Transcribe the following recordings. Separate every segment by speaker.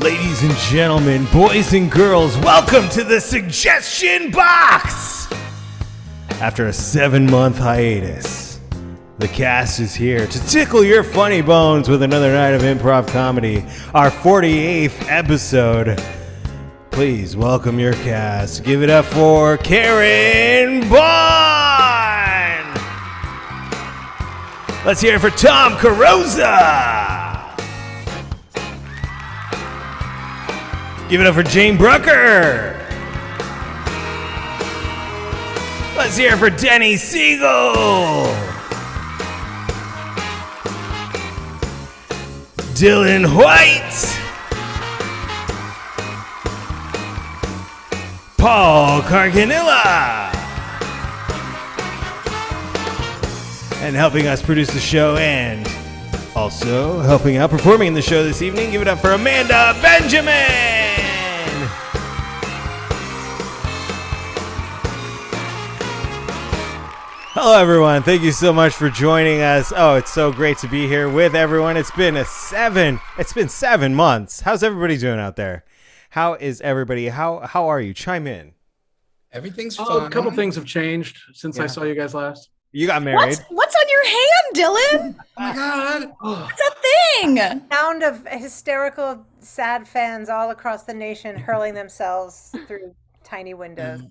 Speaker 1: Ladies and gentlemen, boys and girls, welcome to the Suggestion Box! After a 7-month hiatus, the cast is here to tickle your funny bones with another night of improv comedy, our 48th episode. Please welcome your cast. Give it up for Karen Baughn! Let's hear it for Tom Carrozza! Give it up for Jane Brucker. Let's hear it for Denny Siegel. Dylan White. Paul Carganilla. And helping us produce the show and also helping out performing in the show this evening, give it up for Amanda Benjamin. Hello, everyone. Thank you so much for joining us. Oh, it's so great to be here with everyone. It's been 7 months. How's everybody doing out there? How is everybody? How are you? Chime in.
Speaker 2: Everything's fine.
Speaker 3: A couple things have changed since I saw you guys last.
Speaker 1: You got married.
Speaker 4: What's on your hand, Dylan?
Speaker 2: Oh my God.
Speaker 4: What's that thing?
Speaker 5: Sound of hysterical, sad fans all across the nation hurling themselves through tiny windows.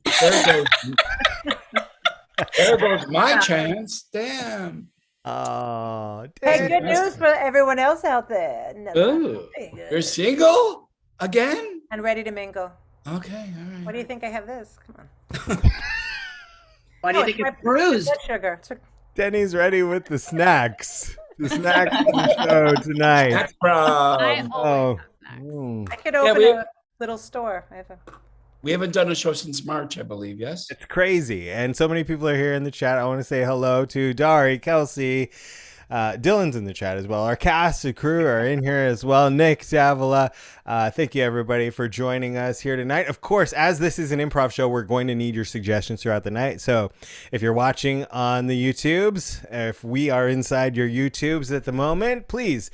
Speaker 2: There goes my chance. Damn.
Speaker 1: Oh,
Speaker 5: Hey, good news for everyone else out there.
Speaker 3: Ooh.
Speaker 2: You're single again?
Speaker 5: And ready to mingle.
Speaker 2: Okay, all right.
Speaker 5: What do you think I have this? Come on.
Speaker 4: Why do you think it's bruised?
Speaker 5: Blood sugar.
Speaker 1: Denny's ready with the snacks. The snacks of the show tonight.
Speaker 2: That's from.
Speaker 1: Oh.
Speaker 5: I could open a little store.
Speaker 2: We haven't done a show since March, I believe, yes?
Speaker 1: It's crazy. And so many people are here in the chat. I want to say hello to Dari, Kelsey. Dylan's in the chat as well. Our cast and crew are in here as well. Nick, Davila. Thank you, everybody, for joining us here tonight. Of course, as this is an improv show, we're going to need your suggestions throughout the night. So if you're watching on the YouTubes, if we are inside your YouTubes at the moment, please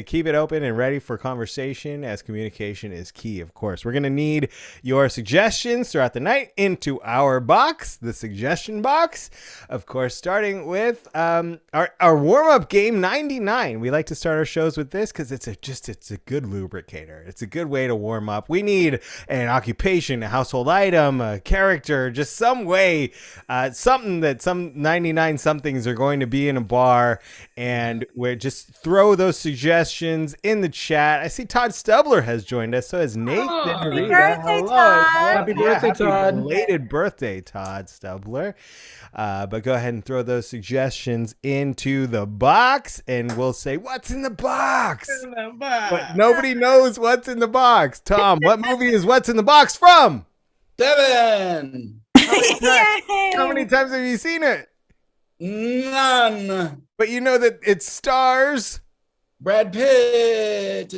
Speaker 1: keep it open and ready for conversation, as communication is key, of course. We're going to need your suggestions throughout the night into our box, the suggestion box. Of course, starting with our warm-up game 99. We like to start our shows with this because it's a good lubricator. It's a good way to warm up. We need an occupation, a household item, a character, just some way, something that some 99 somethings are going to be in a bar, and we just throw those suggestions in the chat. I see Todd Stubler has joined us. So has Nathan.
Speaker 5: Happy birthday, Todd.
Speaker 3: Happy birthday, Todd.
Speaker 1: Belated birthday, Todd Stubler. But go ahead and throw those suggestions into the box, and we'll say, what's in the box? But nobody knows what's in the box. Tom, what movie is What's in the Box from?
Speaker 2: Seven.
Speaker 1: How many times have you seen it?
Speaker 2: None.
Speaker 1: But you know that it stars
Speaker 2: Brad Pitt.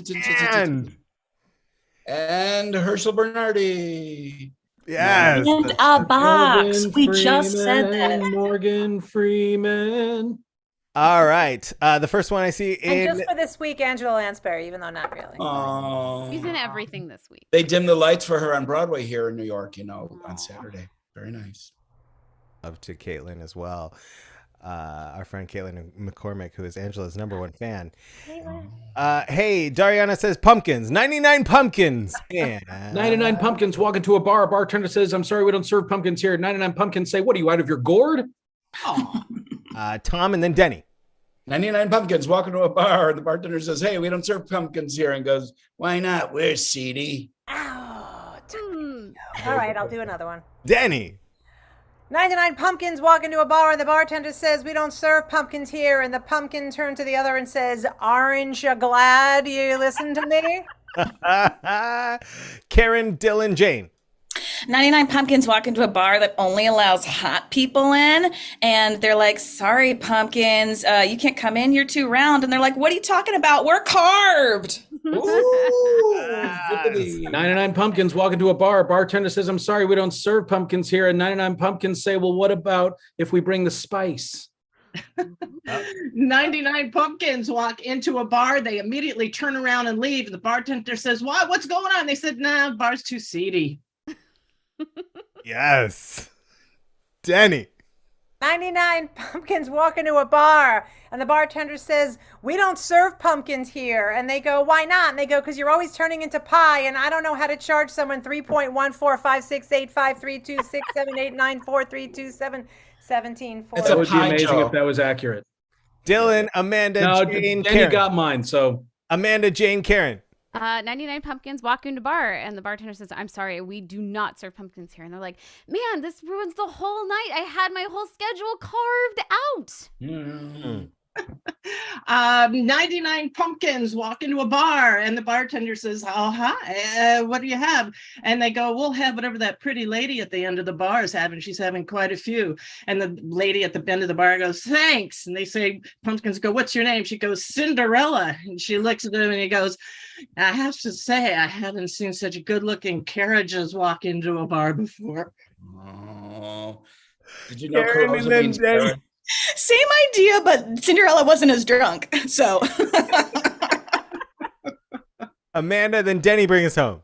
Speaker 1: and
Speaker 2: Herschel Bernardi.
Speaker 1: yes.
Speaker 4: And a box.
Speaker 3: Morgan
Speaker 4: We just said
Speaker 3: Freeman,
Speaker 4: that.
Speaker 3: Morgan Freeman.
Speaker 1: All right. The first one I see
Speaker 5: And
Speaker 1: in
Speaker 5: just for this week, Angela Lansbury, even though not really.
Speaker 2: Oh.
Speaker 6: She's in everything this week.
Speaker 2: They dimmed the lights for her on Broadway here in New York, on Saturday. Very nice.
Speaker 1: up to Caitlin as well. Our friend Caitlin McCormick, who is Angela's #1 fan. Hey, Dariana says pumpkins. 99 pumpkins. And
Speaker 3: 99 pumpkins walk into a bar. A bartender says, I'm sorry, we don't serve pumpkins here. 99 pumpkins say, what are you, out of your gourd?
Speaker 2: Oh.
Speaker 1: Tom and then Denny.
Speaker 2: 99 pumpkins walk into a bar. The bartender says, hey, we don't serve pumpkins here. And goes, why not? We're seedy.
Speaker 5: Ow. All right, I'll do another one.
Speaker 1: Denny.
Speaker 5: 99 pumpkins walk into a bar and the bartender says, we don't serve pumpkins here. And the pumpkin turns to the other and says, aren't you glad you listened to me?
Speaker 1: Karen, Dylan, Jane.
Speaker 4: 99 pumpkins walk into a bar that only allows hot people in, and they're like, sorry, pumpkins, you can't come in, you're too round. And they're like, what are you talking about? We're carved.
Speaker 3: Ooh, 99 pumpkins walk into a bar. Bartender says, I'm sorry, we don't serve pumpkins here. And 99 pumpkins say, well, what about if we bring the spice?
Speaker 6: 99 pumpkins walk into a bar. They immediately turn around and leave. And the bartender says, "What? What's going on?" They said, "Nah, the bar's too seedy."
Speaker 1: Yes. Denny.
Speaker 5: 99 pumpkins walk into a bar, and the bartender says, "We don't serve pumpkins here." And they go, "Why not?" And they go, "Because you're always turning into pie, and I don't know how to charge someone 3.1456853267894327717."
Speaker 2: It's
Speaker 3: That
Speaker 2: a
Speaker 3: would be
Speaker 2: pie
Speaker 3: amazing
Speaker 2: joke.
Speaker 3: if that was accurate.
Speaker 1: Dylan, Amanda,
Speaker 3: No,
Speaker 1: Jane,
Speaker 3: Denny
Speaker 1: Karen.
Speaker 3: got mine. So
Speaker 1: Amanda, Jane, Karen.
Speaker 7: 99 pumpkins walk into a bar, and the bartender says, "I'm sorry, we do not serve pumpkins here." And they're like, "Man, this ruins the whole night. I had my whole schedule carved out."
Speaker 6: 99 pumpkins walk into a bar, and the bartender says, "Oh, hi, what do you have?" And they go, "We'll have whatever that pretty lady at the end of the bar is having. She's having quite a few." And the lady at the end of the bar goes, "Thanks." And they say, pumpkins go, "What's your name?" She goes, "Cinderella." And she looks at him and he goes, "I have to say, I haven't seen such good looking carriages walk into a bar before."
Speaker 2: Oh. Did you know
Speaker 1: Karen
Speaker 2: Carrozza
Speaker 1: and then
Speaker 2: means
Speaker 1: Denny.
Speaker 2: Karen?
Speaker 4: Same idea, but Cinderella wasn't as drunk. So
Speaker 1: Amanda, then Denny, bring us home.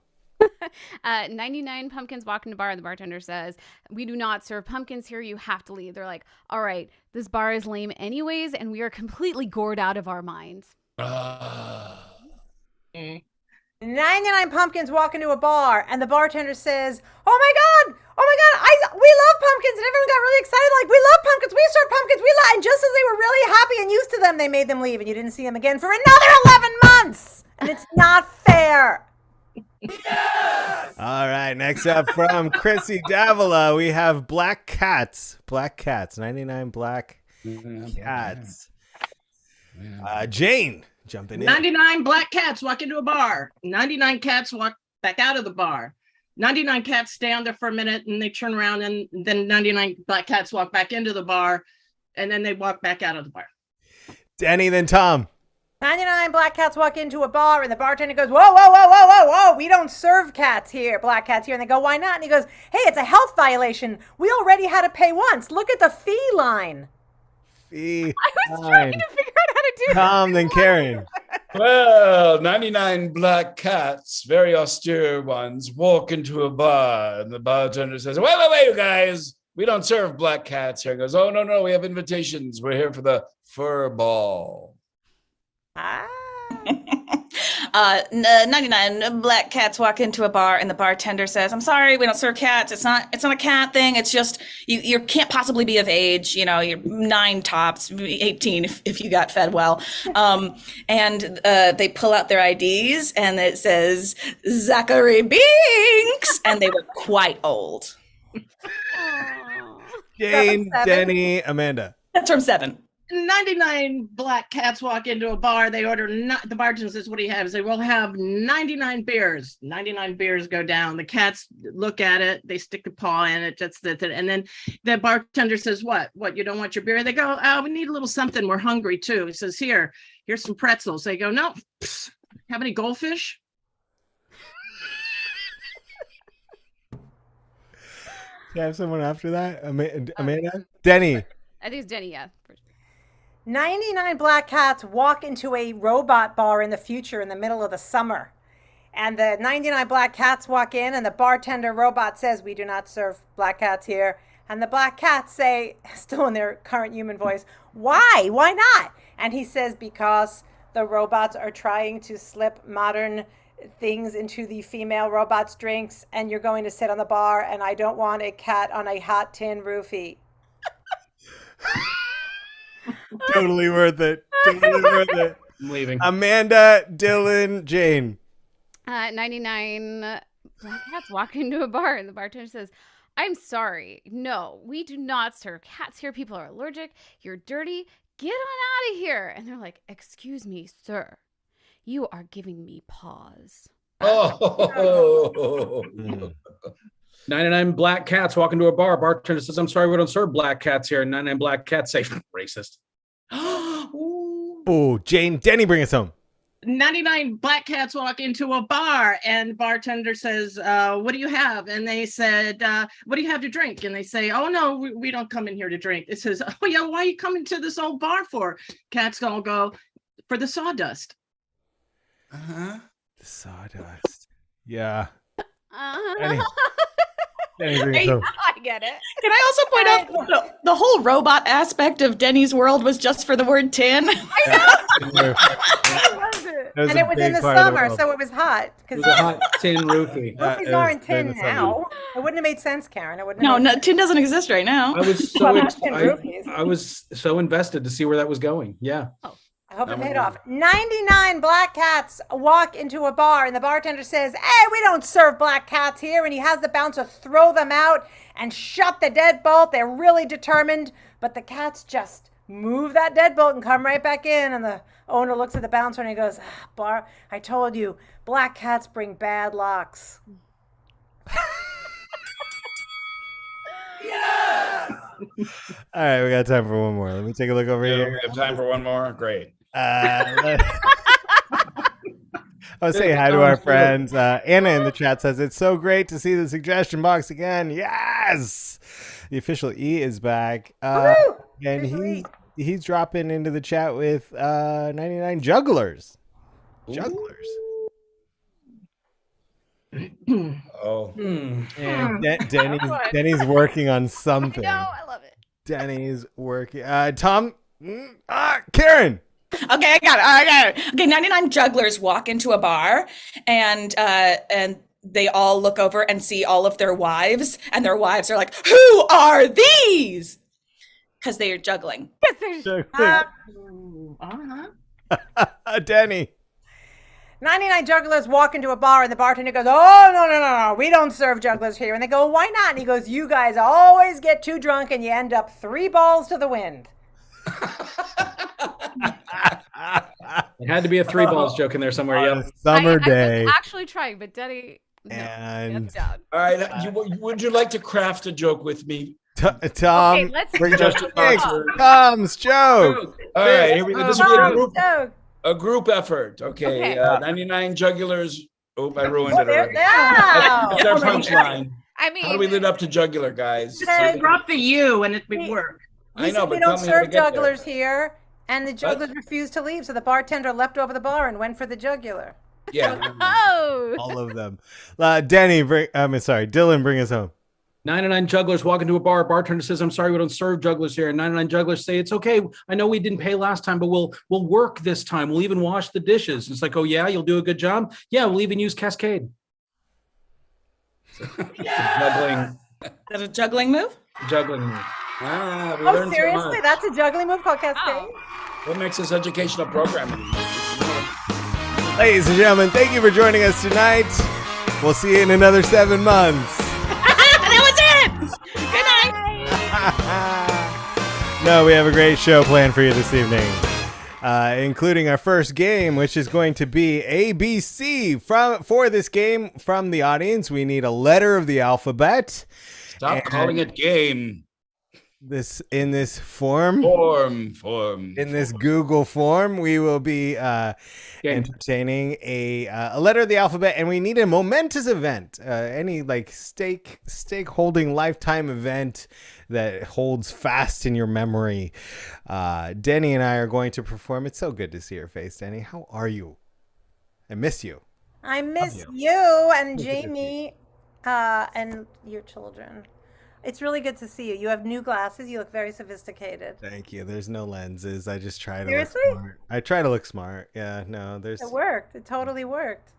Speaker 7: 99 pumpkins walk into a bar, and the bartender says, "We do not serve pumpkins here. You have to leave." They're like, "All right, this bar is lame anyways, and we are completely gored out of our minds."
Speaker 5: 99 pumpkins walk into a bar, and the bartender says, "Oh my God, we love pumpkins." And everyone got really excited, like, "We love pumpkins, we serve pumpkins, we love." And just as they were really happy and used to them, they made them leave, and you didn't see them again for another 11 months. And it's not fair.
Speaker 1: All right, next up from Chrissy Davila, we have Black Cats. Black Cats, 99 Black Cats. Jane, jumping in.
Speaker 6: 99 black cats walk into a bar. 99 cats walk back out of the bar. 99 cats stay on there for a minute and they turn around, and then 99 black cats walk back into the bar, and then they walk back out of the bar.
Speaker 1: Denny, then Tom.
Speaker 5: 99 black cats walk into a bar, and the bartender goes, "Whoa, whoa, whoa, whoa, whoa, whoa, we don't serve cats here, black cats here." And they go, "Why not?" And he goes, "Hey, it's a health violation. We already had to pay once. Look at the fee line."
Speaker 1: Fee.
Speaker 7: I was trying to figure out how to do
Speaker 1: Tom, then Karen.
Speaker 2: Well, 99 black cats, very austere ones, walk into a bar, and the bartender says, wait, you guys. We don't serve black cats here." He goes, "Oh, no, we have invitations. We're here for the fur ball."
Speaker 4: 99 black cats walk into a bar, and the bartender says, "I'm sorry, we don't serve cats. It's not a cat thing. It's just you can't possibly be of age. You know, you're 9 tops, 18 if you got fed well." And they pull out their IDs, and it says Zachary Binks, and they were quite old.
Speaker 1: Jane,
Speaker 5: Seven.
Speaker 1: Denny, Amanda.
Speaker 4: That's from 7.
Speaker 6: 99 black cats walk into a bar. They order, the bartender says, "What do you have?" They say, "We'll have 99 beers." 99 beers go down. The cats look at it. They stick a paw in it. That's it. And then the bartender says, What, you don't want your beer?" They go, "Oh, we need a little something. We're hungry too." He says, Here's some pretzels." They go, "No, have any goldfish?"
Speaker 1: Do you have someone after that? Amanda? Denny.
Speaker 7: I think it's Denny, yeah.
Speaker 5: 99 black cats walk into a robot bar in the future in the middle of the summer. And the 99 black cats walk in, and the bartender robot says, "We do not serve black cats here." And the black cats say, still in their current human voice, "Why? Why not?" And he says, "Because the robots are trying to slip modern things into the female robots' drinks, and you're going to sit on the bar, and I don't want a cat on a hot tin roofie."
Speaker 1: Totally worth it. Totally worth it.
Speaker 3: I'm leaving.
Speaker 1: Amanda, Dylan, Jane.
Speaker 7: 99 black cats walk into a bar, and the bartender says, "I'm sorry. No, we do not serve cats here. People are allergic. You're dirty. Get on out of here." And they're like, "Excuse me, sir. You are giving me pause."
Speaker 2: Oh.
Speaker 3: 99 black cats walk into a bar. Bartender says, "I'm sorry, we don't serve black cats here." And 99 black cats say, "Racist."
Speaker 1: Oh, Jane, Denny, bring us home.
Speaker 6: 99 black cats walk into a bar and bartender says, what do you have? And they said, what do you have to drink? And they say, oh, no, we don't come in here to drink. It says, oh, yeah, why are you coming to this old bar for? Cats gonna go for the sawdust.
Speaker 2: Uh-huh.
Speaker 1: The sawdust. Yeah.
Speaker 7: Uh-huh.
Speaker 1: Denny,
Speaker 7: I get it.
Speaker 4: Can I also point out the whole robot aspect of Denny's world was just for the word tin?
Speaker 7: I love it.
Speaker 5: And it was in the summer, so it was hot.
Speaker 3: It
Speaker 5: Because
Speaker 3: was a hot tin roofie.
Speaker 5: roofies are in tin now. It wouldn't have made sense, Karen. It wouldn't.
Speaker 4: No,
Speaker 5: have made
Speaker 4: no, tin doesn't exist right now.
Speaker 3: I was so
Speaker 5: Well,
Speaker 3: ex-
Speaker 5: tin roofies.
Speaker 3: I was so invested to see where that was going. Yeah.
Speaker 5: I hope it
Speaker 2: Number
Speaker 5: paid
Speaker 2: one.
Speaker 5: off. 99 black cats walk into a bar, and the bartender says, hey, we don't serve black cats here. And he has the bouncer throw them out and shut the deadbolt. They're really determined, but the cats just move that deadbolt and come right back in. And the owner looks at the bouncer and he goes, bar, I told you, black cats bring bad lucks.
Speaker 1: All right, we got time for one more. Let me take a look over
Speaker 2: Yeah,
Speaker 1: here.
Speaker 2: we have time for one more. Great.
Speaker 1: I was saying hi to our friends. Anna in the chat says, it's so great to see the suggestion box again. Yes! The official E is back. And
Speaker 5: Official
Speaker 1: he's dropping into the chat with 99 jugglers. Jugglers.
Speaker 2: Oh.
Speaker 1: And Denny's working on something.
Speaker 7: No, I love it.
Speaker 1: Denny's working. Tom, Karen.
Speaker 4: Okay, I got it. Okay, 99 jugglers walk into a bar and they all look over and see all of their wives, and their wives are like, who are these? Because they are juggling.
Speaker 1: Denny.
Speaker 5: 99 jugglers walk into a bar, and the bartender goes, oh, no, we don't serve jugglers here. And they go, why not? And he goes, you guys always get too drunk and you end up 3 balls to the wind.
Speaker 3: It had to be a 3 balls joke in there somewhere.
Speaker 1: On
Speaker 3: Yep.
Speaker 1: a summer day.
Speaker 7: I was actually trying, but Denny, no,
Speaker 1: And-
Speaker 7: hands down.
Speaker 2: All right. Would you like to craft a joke with me?
Speaker 1: Tom,
Speaker 7: Okay, let's
Speaker 1: bring
Speaker 7: do
Speaker 1: just
Speaker 7: it.
Speaker 1: Tom's joke.
Speaker 2: All right. Here we go. This will be
Speaker 5: Oh,
Speaker 2: a group effort. Okay.
Speaker 7: Okay.
Speaker 2: 99 jugglers. Oh, I ruined it
Speaker 5: there,
Speaker 2: already.
Speaker 5: yeah.
Speaker 2: That's our punchline.
Speaker 7: I mean,
Speaker 2: How do we lead up to jugular, guys?
Speaker 6: Drop the U and it would work.
Speaker 2: I
Speaker 5: He
Speaker 2: know,
Speaker 5: said we
Speaker 2: but
Speaker 5: don't
Speaker 2: tell me how to
Speaker 5: serve
Speaker 2: get there.
Speaker 5: jugglers here, and the jugglers refused to leave, so the bartender leapt over the bar and went for the jugular.
Speaker 2: Yeah.
Speaker 7: oh,
Speaker 1: All of them. Dylan, bring us home.
Speaker 3: 99 jugglers walk into a bar. Bartender says, I'm sorry, we don't serve jugglers here. And 99 jugglers say, it's okay. I know we didn't pay last time, but we'll work this time. We'll even wash the dishes. It's like, oh, yeah, you'll do a good job? Yeah, we'll even use Cascade. Juggling.
Speaker 4: Is that a juggling move?
Speaker 3: Juggling.
Speaker 2: We
Speaker 5: Oh,
Speaker 2: learned so
Speaker 5: seriously?
Speaker 2: much.
Speaker 5: That's a juggling move called Cascade?
Speaker 2: What makes this educational programming?
Speaker 1: Ladies and gentlemen, thank you for joining us tonight. We'll see you in another 7 months.
Speaker 4: That was it! Good night!
Speaker 1: No, we have a great show planned for you this evening, including our first game, which is going to be ABC. For this game, from the audience, we need a letter of the alphabet.
Speaker 2: Stop calling it game.
Speaker 1: In this form.
Speaker 2: Form.
Speaker 1: In this Google form, we will be entertaining a letter of the alphabet, and we need a momentous event, any like stake holding lifetime event that holds fast in your memory. Denny and I are going to perform. It's so good to see your face, Denny. How are you? I miss you.
Speaker 5: I miss you and Jamie and your children. It's really good to see you. You have new glasses. You look very sophisticated.
Speaker 1: Thank you. There's no lenses. I just try to
Speaker 5: Seriously?
Speaker 1: look smart. I try to look smart. Yeah, no, there's
Speaker 5: It worked. It totally worked.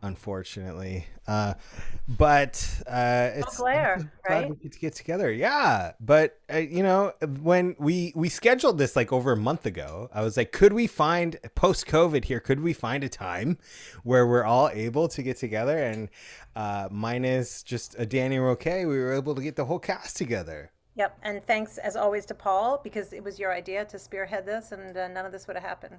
Speaker 1: unfortunately. But it's
Speaker 5: glare,
Speaker 1: glad
Speaker 5: right?
Speaker 1: we get to get together. Yeah. But when we scheduled this like over a month ago, I was like, could we find post-COVID here? Could we find a time where we're all able to get together? And minus just a Danny Roque, we were able to get the whole cast together.
Speaker 5: Yep. And thanks as always to Paul, because it was your idea to spearhead this, and none of this would have happened.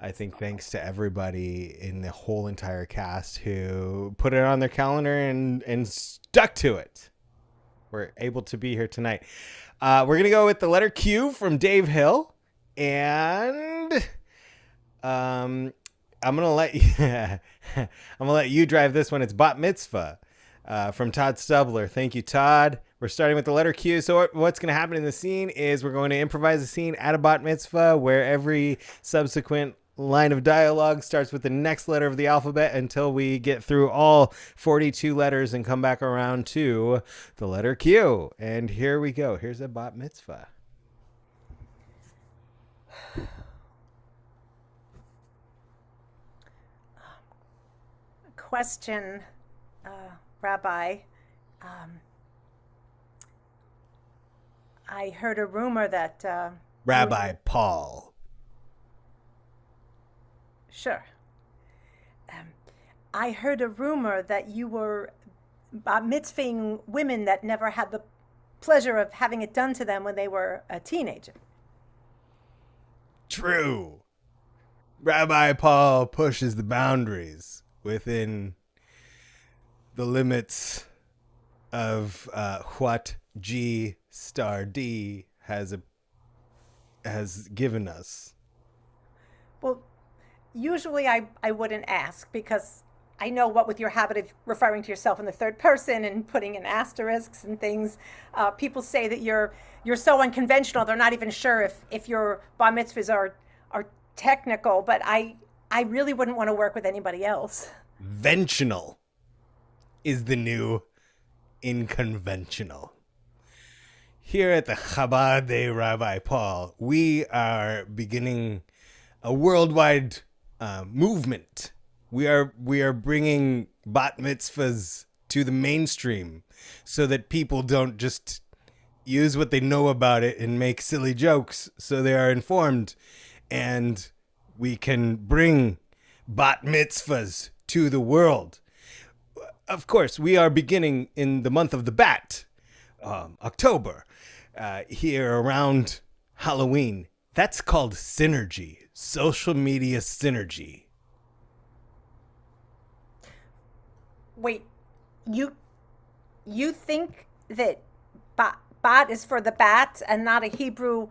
Speaker 1: I think thanks to everybody in the whole entire cast who put it on their calendar and stuck to it. We're able to be here tonight. We're going to go with the letter Q from Dave Hill. And I'm gonna let you. I'm gonna let you drive this one. It's bat mitzvah from Todd Stubler. Thank you, Todd. We're starting with the letter Q. So what's gonna happen in the scene is we're going to improvise a scene at a bat mitzvah where every subsequent line of dialogue starts with the next letter of the alphabet until we get through all 42 letters and come back around to the letter Q. And here we go. Here's a bat mitzvah.
Speaker 5: Question, Rabbi. I heard a rumor that...
Speaker 1: Rabbi Paul.
Speaker 5: Sure. I heard a rumor that you were mitzvahing women that never had the pleasure of having it done to them when they were a teenager.
Speaker 1: True. Rabbi Paul pushes the boundaries within the limits of what G star D has given us.
Speaker 5: Well, usually I wouldn't ask because I know what with your habit of referring to yourself in the third person and putting in asterisks and things, people say that you're so unconventional they're not even sure if your bar mitzvahs are technical, but I really wouldn't want to work with anybody else.
Speaker 1: Ventional is the new inconventional. Here at the Chabad de Rabbi Paul, we are beginning a worldwide movement. We are bringing bat mitzvahs to the mainstream so that people don't just use what they know about it and make silly jokes, so they are informed, and we can bring bat mitzvahs to the world. Of course, we are beginning in the month of the bat, October, here around Halloween. That's called synergy, social media synergy.
Speaker 5: Wait, you think that bat is for the bat and not a Hebrew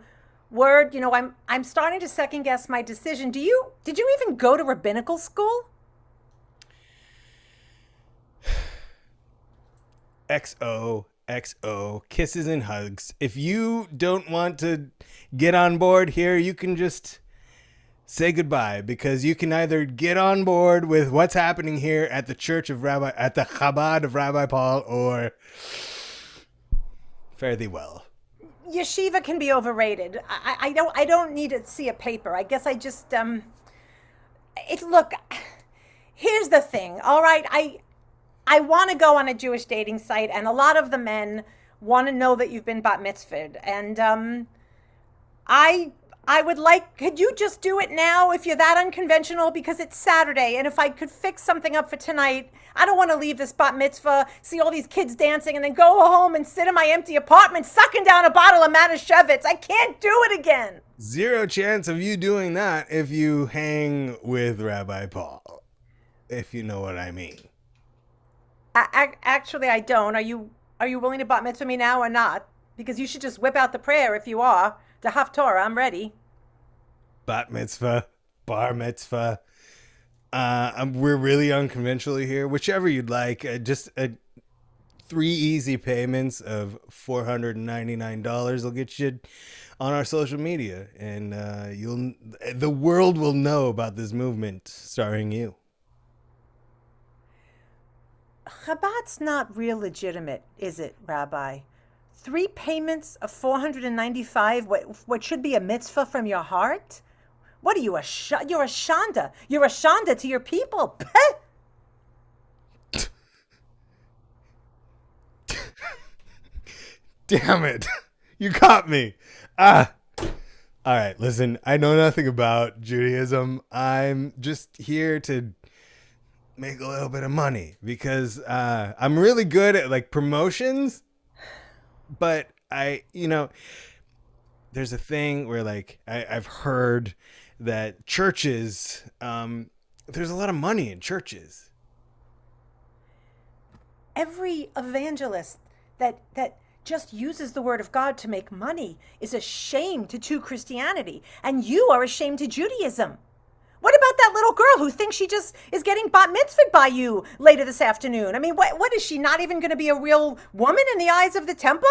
Speaker 5: word? You know, I'm starting to second guess my decision. Did you even go to rabbinical school?
Speaker 1: XOXO, kisses and hugs. If you don't want to get on board here, you can just say goodbye, because you can either get on board with what's happening here at the at the Chabad of Rabbi Paul, or fare thee well.
Speaker 5: Yeshiva can be overrated. I don't need to see a paper. I guess I just look, here's the thing. All right, I want to go on a Jewish dating site, and a lot of the men want to know that you've been bat mitzvahed. And I would like, could you just do it now if you're that unconventional? Because it's Saturday, and if I could fix something up for tonight, I don't want to leave this bat mitzvah, see all these kids dancing, and then go home and sit in my empty apartment sucking down a bottle of Manischewitz. I can't do it again.
Speaker 1: Zero chance of you doing that if you hang with Rabbi Paul, if you know what I mean.
Speaker 5: Actually, I don't. Are you willing to bat mitzvah me now or not? Because you should just whip out the prayer if you are. The Haftorah, I'm ready.
Speaker 1: Bat mitzvah, bar mitzvah. We're really unconventional here. Whichever you'd like. Just 3 easy payments of $499 will get you on our social media, and the world will know about this movement starring you.
Speaker 5: Chabad's not real legitimate, is it, Rabbi? 3 payments of $495, what should be a mitzvah from your heart? What are you, you're a shanda. You're a shanda to your people.
Speaker 1: Damn it. You caught me. All right, listen, I know nothing about Judaism. I'm just here to make a little bit of money because I'm really good at like promotions, but there's a thing where like I've heard that churches, there's a lot of money in churches.
Speaker 5: Every evangelist that just uses the word of God to make money is a shame to true Christianity, and you are a shame to Judaism. What about that little girl who thinks she just is getting bat mitzvahed by you later this afternoon? I mean, what is she not even going to be a real woman in the eyes of the temple?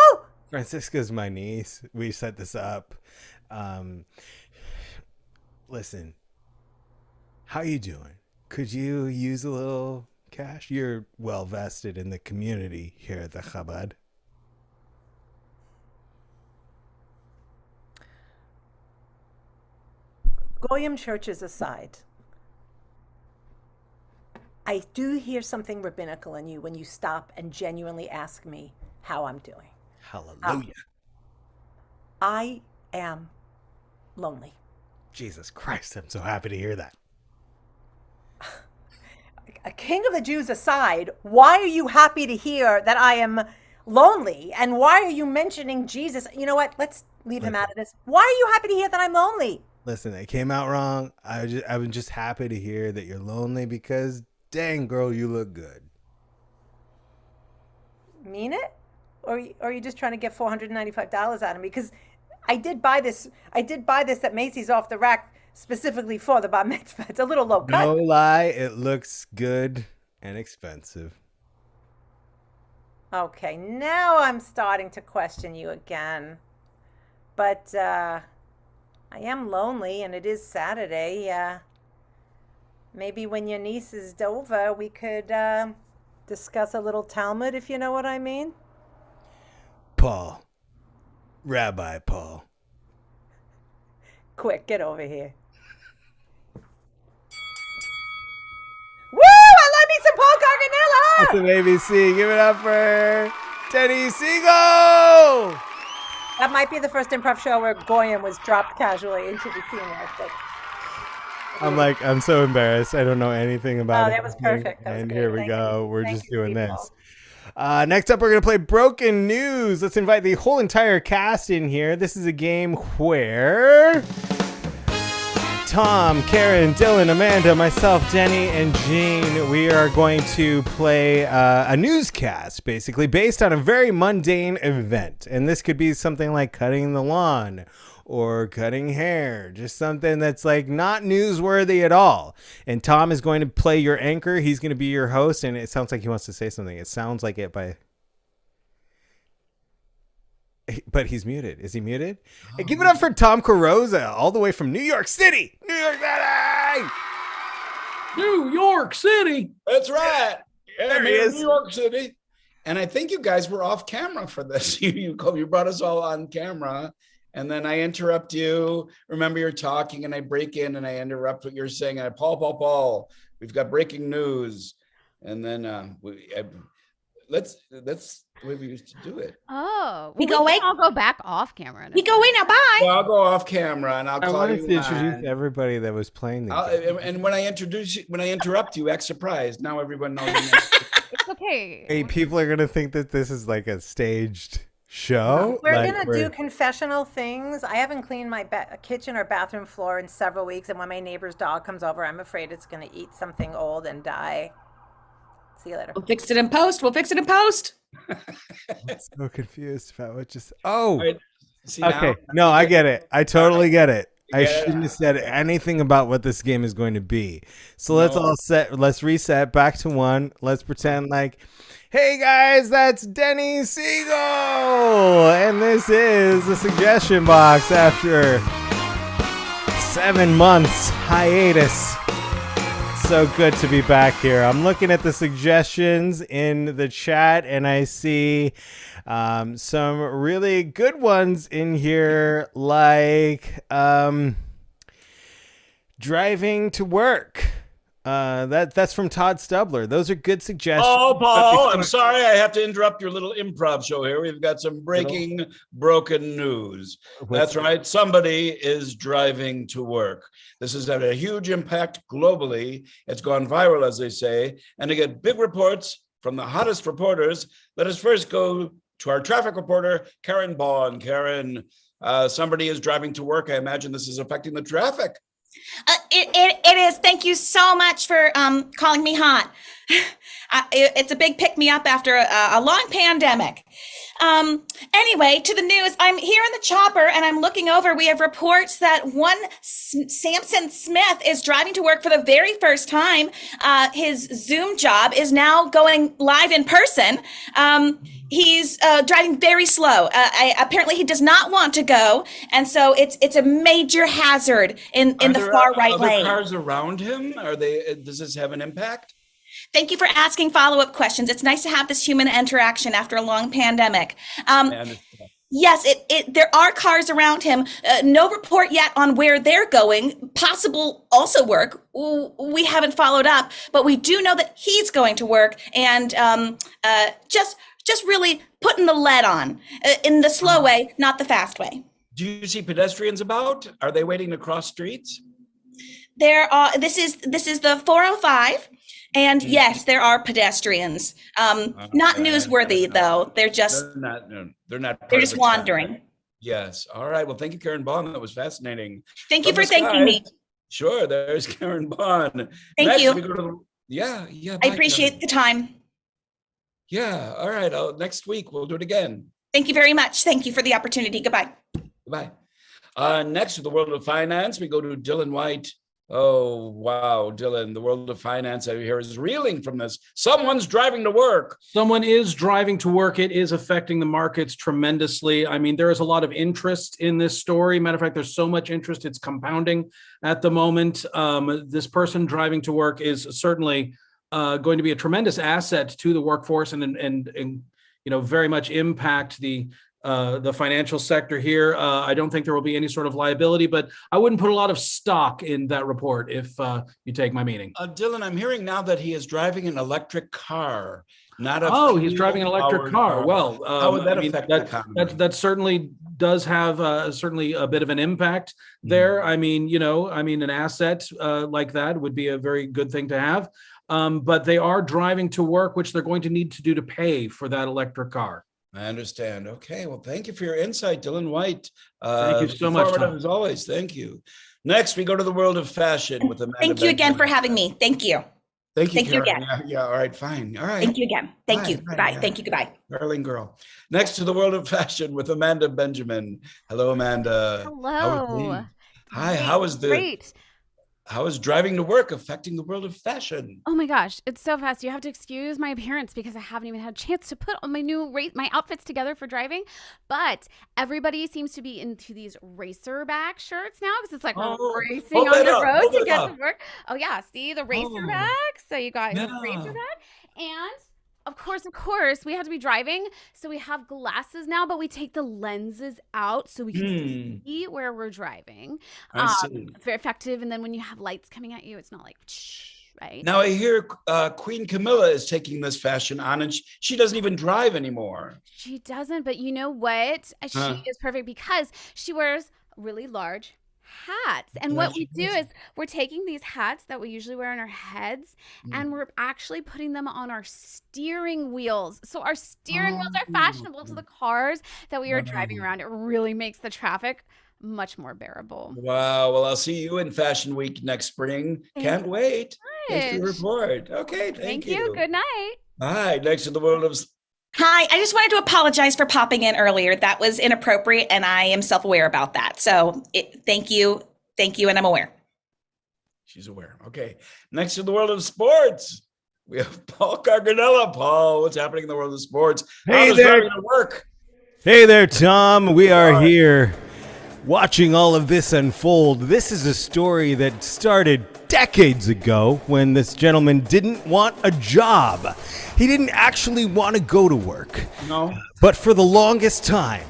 Speaker 1: Francisca's my niece. We set this up. Listen, how you doing? Could you use a little cash? You're well vested in the community here at the Chabad.
Speaker 5: Goyim churches aside, I do hear something rabbinical in you when you stop and genuinely ask me how I'm doing.
Speaker 1: Hallelujah.
Speaker 5: I am lonely.
Speaker 1: Jesus Christ, I'm so happy to hear that.
Speaker 5: A king of the Jews aside, why are you happy to hear that I am lonely? And why are you mentioning Jesus? You know what? Let's leave him out of this. Why are you happy to hear that I'm lonely?
Speaker 1: Listen, it came out wrong. I'm just happy to hear that you're lonely because, dang, girl, you look good.
Speaker 5: Mean it? Or are you just trying to get $495 out of me? Because I did buy this at Macy's off the rack specifically for the bar mitzvah. It's a little low cut.
Speaker 1: No lie, it looks good and expensive.
Speaker 5: Okay, now I'm starting to question you again. But I am lonely, and it is Saturday. Maybe when your niece is over, we could discuss a little Talmud, if you know what I mean.
Speaker 1: Paul. Rabbi Paul.
Speaker 5: Quick, get over here. Woo! I love me some Paul Carganilla!
Speaker 1: That's an ABC. Give it up for Denny Siegel!
Speaker 5: That might be the first improv show where Goyim was dropped casually into the scene.
Speaker 1: I'm so embarrassed. I don't know anything about it.
Speaker 5: That was perfect. That was
Speaker 1: and
Speaker 5: great.
Speaker 1: here we
Speaker 5: Thank
Speaker 1: go.
Speaker 5: you.
Speaker 1: We're
Speaker 5: Thank
Speaker 1: just
Speaker 5: you,
Speaker 1: doing
Speaker 5: people.
Speaker 1: this. Next up, we're going to play Broken News. Let's invite the whole entire cast in here. This is a game where Tom, Karen, Dylan, Amanda, myself, Denny, and Jean, we are going to play a newscast, basically, based on a very mundane event. And this could be something like cutting the lawn or cutting hair, just something that's like not newsworthy at all. And Tom is going to play your anchor. He's going to be your host. And it sounds like he wants to say something. It sounds like it but he's muted. Is he muted? Oh. Hey, give it up for Tom Carrozza, all the way from New York City. New York City!
Speaker 3: New York City!
Speaker 2: That's right. Yeah,
Speaker 1: There he is.
Speaker 2: New York City. And I think you guys were off camera for this. You brought us all on camera. And then I interrupt you. Remember, you're talking, and I break in and I interrupt what you're saying. And I, Paul, we've got breaking news. And then let's the way we used to do it.
Speaker 7: Oh,
Speaker 4: We go away?
Speaker 7: I'll go back off camera.
Speaker 4: We go away now. Bye.
Speaker 2: Well, I'll go off camera and I'll
Speaker 1: I
Speaker 2: call
Speaker 1: wanted
Speaker 2: you
Speaker 1: to introduce
Speaker 2: on.
Speaker 1: everybody that was playing the game.
Speaker 2: And when I interrupt you, act surprised. Now everyone knows.
Speaker 7: It's okay.
Speaker 1: Hey, people are going to think that this is like a staged show.
Speaker 5: We're
Speaker 1: Like,
Speaker 5: going to do confessional things. I haven't cleaned my kitchen or bathroom floor in several weeks. And when my neighbor's dog comes over, I'm afraid it's going to eat something old and die. See you later.
Speaker 4: We'll fix it in post.
Speaker 1: I'm so confused about what just. Oh,
Speaker 2: Right. See,
Speaker 1: okay.
Speaker 2: now-
Speaker 1: No, I get it. I totally get it. I
Speaker 2: get it?
Speaker 1: shouldn't have said anything about what this game is going to be. So let's
Speaker 2: No.
Speaker 1: all set. Let's reset back to one. Let's pretend like, hey guys, that's Denny Siegel, and this is the suggestion box after 7 months hiatus. So good to be back here. I'm looking at the suggestions in the chat, and I see some really good ones in here, like driving to work. That's from Todd Stubler. Those are good suggestions.
Speaker 2: Oh, Paul, I'm sorry. I have to interrupt your little improv show here. We've got some breaking, broken news. That's right. Somebody is driving to work. This has had a huge impact globally. It's gone viral, as they say. And to get big reports from the hottest reporters, let us first go to our traffic reporter, Karen Baughn. Karen, somebody is driving to work. I imagine this is affecting the traffic.
Speaker 4: It is. Thank you so much for calling me hot. It's a big pick me up after a long pandemic. Anyway, to the news. I'm here in the chopper and I'm looking over. We have reports that one Samson Smith is driving to work for the very first time. His Zoom job is now going live in person. He's driving very slow. Apparently, he does not want to go, and so it's a major hazard in the far right lane.
Speaker 2: Are there cars around him? Are they? Does this have an impact?
Speaker 4: Thank you for asking follow-up questions. It's nice to have this human interaction after a long pandemic. Yes, there are cars around him. No report yet on where they're going. Possible also work. We haven't followed up, but we do know that he's going to work, and just really putting the lead on in the slow way, not the fast way.
Speaker 2: Do you see pedestrians about? Are they waiting to cross streets?
Speaker 4: There are. This is the 405. And yes, there are pedestrians. Not newsworthy though. They're just they're just wandering.
Speaker 2: Yes. All right. Well, thank you, Karen Baughn. That was fascinating.
Speaker 4: Thank you for thanking me.
Speaker 2: Sure. There's Karen Baughn.
Speaker 4: Thank you.
Speaker 2: We go to yeah.
Speaker 4: I appreciate the time.
Speaker 2: Yeah. All right. Next week we'll do it again.
Speaker 4: Thank you very much. Thank you for the opportunity. Goodbye.
Speaker 2: Goodbye. Next, to the world of finance, we go to Dylan White. Oh, wow, Dylan, the world of finance I hear is reeling from this. Someone's driving to work.
Speaker 3: Someone is driving to work. It is affecting the markets tremendously. I mean, there is a lot of interest in this story. Matter of fact, there's so much interest, it's compounding at the moment. This person driving to work is certainly going to be a tremendous asset to the workforce and very much impact the financial sector here. I don't think there will be any sort of liability, but I wouldn't put a lot of stock in that report if you take my meaning.
Speaker 2: Dylan, I'm hearing now that he is driving an electric car, not a
Speaker 3: he's driving an electric car. Well,
Speaker 2: how would that affect the economy?
Speaker 3: That certainly does have certainly a bit of an impact there. I mean, an asset like that would be a very good thing to have. But they are driving to work, which they're going to need to do to pay for that electric car.
Speaker 2: I understand. Okay. Well, thank you for your insight, Dylan White.
Speaker 3: Thank you so much, Tom.
Speaker 2: As always. Thank you. Next, we go to the world of fashion with Amanda.
Speaker 4: Thank you again for having me. Thank you.
Speaker 2: Thank you.
Speaker 4: Thank you again.
Speaker 2: Yeah. All right. Fine. All right.
Speaker 4: Thank you again. Thank you. Goodbye.
Speaker 2: Yeah.
Speaker 4: Thank you. Goodbye.
Speaker 2: Darling girl. Next to the world of fashion with Amanda Benjamin. Hello, Amanda.
Speaker 7: Hello.
Speaker 2: Hi. How is driving to work affecting the world of fashion?
Speaker 7: Oh my gosh, it's so fast. You have to excuse my appearance because I haven't even had a chance to put on my outfits together for driving. But everybody seems to be into these racer back shirts now because it's like racing on the road to get to work. Oh yeah, see the racer back? So you got the racer back. And of course, we have to be driving. So we have glasses now, but we take the lenses out so we can see where we're driving.
Speaker 2: I see.
Speaker 7: It's very effective. And then when you have lights coming at you, it's not like, right?
Speaker 2: Now I hear Queen Camilla is taking this fashion on, and she doesn't even drive anymore.
Speaker 7: She doesn't, but you know what? She is perfect because she wears really large hats. And what we do is we're taking these hats that we usually wear on our heads and we're actually putting them on our steering wheels. So our steering wheels are fashionable to the cars that we are driving around. It really makes the traffic much more bearable.
Speaker 2: Wow. Well, I'll see you in Fashion Week next spring. Can't wait. Thanks for your report. Okay. Thank you.
Speaker 7: Good night.
Speaker 2: Bye. Next to the world of...
Speaker 4: Hi, I just wanted to apologize for popping in earlier. That was inappropriate, and I am self-aware about that. So thank you, and I'm aware.
Speaker 2: She's aware. Okay. Next to the world of sports, we have Paul Carganilla. Paul, what's happening in the world of sports?
Speaker 1: Hey there.
Speaker 2: Work?
Speaker 1: Hey there, Tom. We are here watching all of this unfold. This is a story that started decades ago when this gentleman didn't want a job. He didn't actually want to go to work.
Speaker 2: No.
Speaker 1: But for the longest time,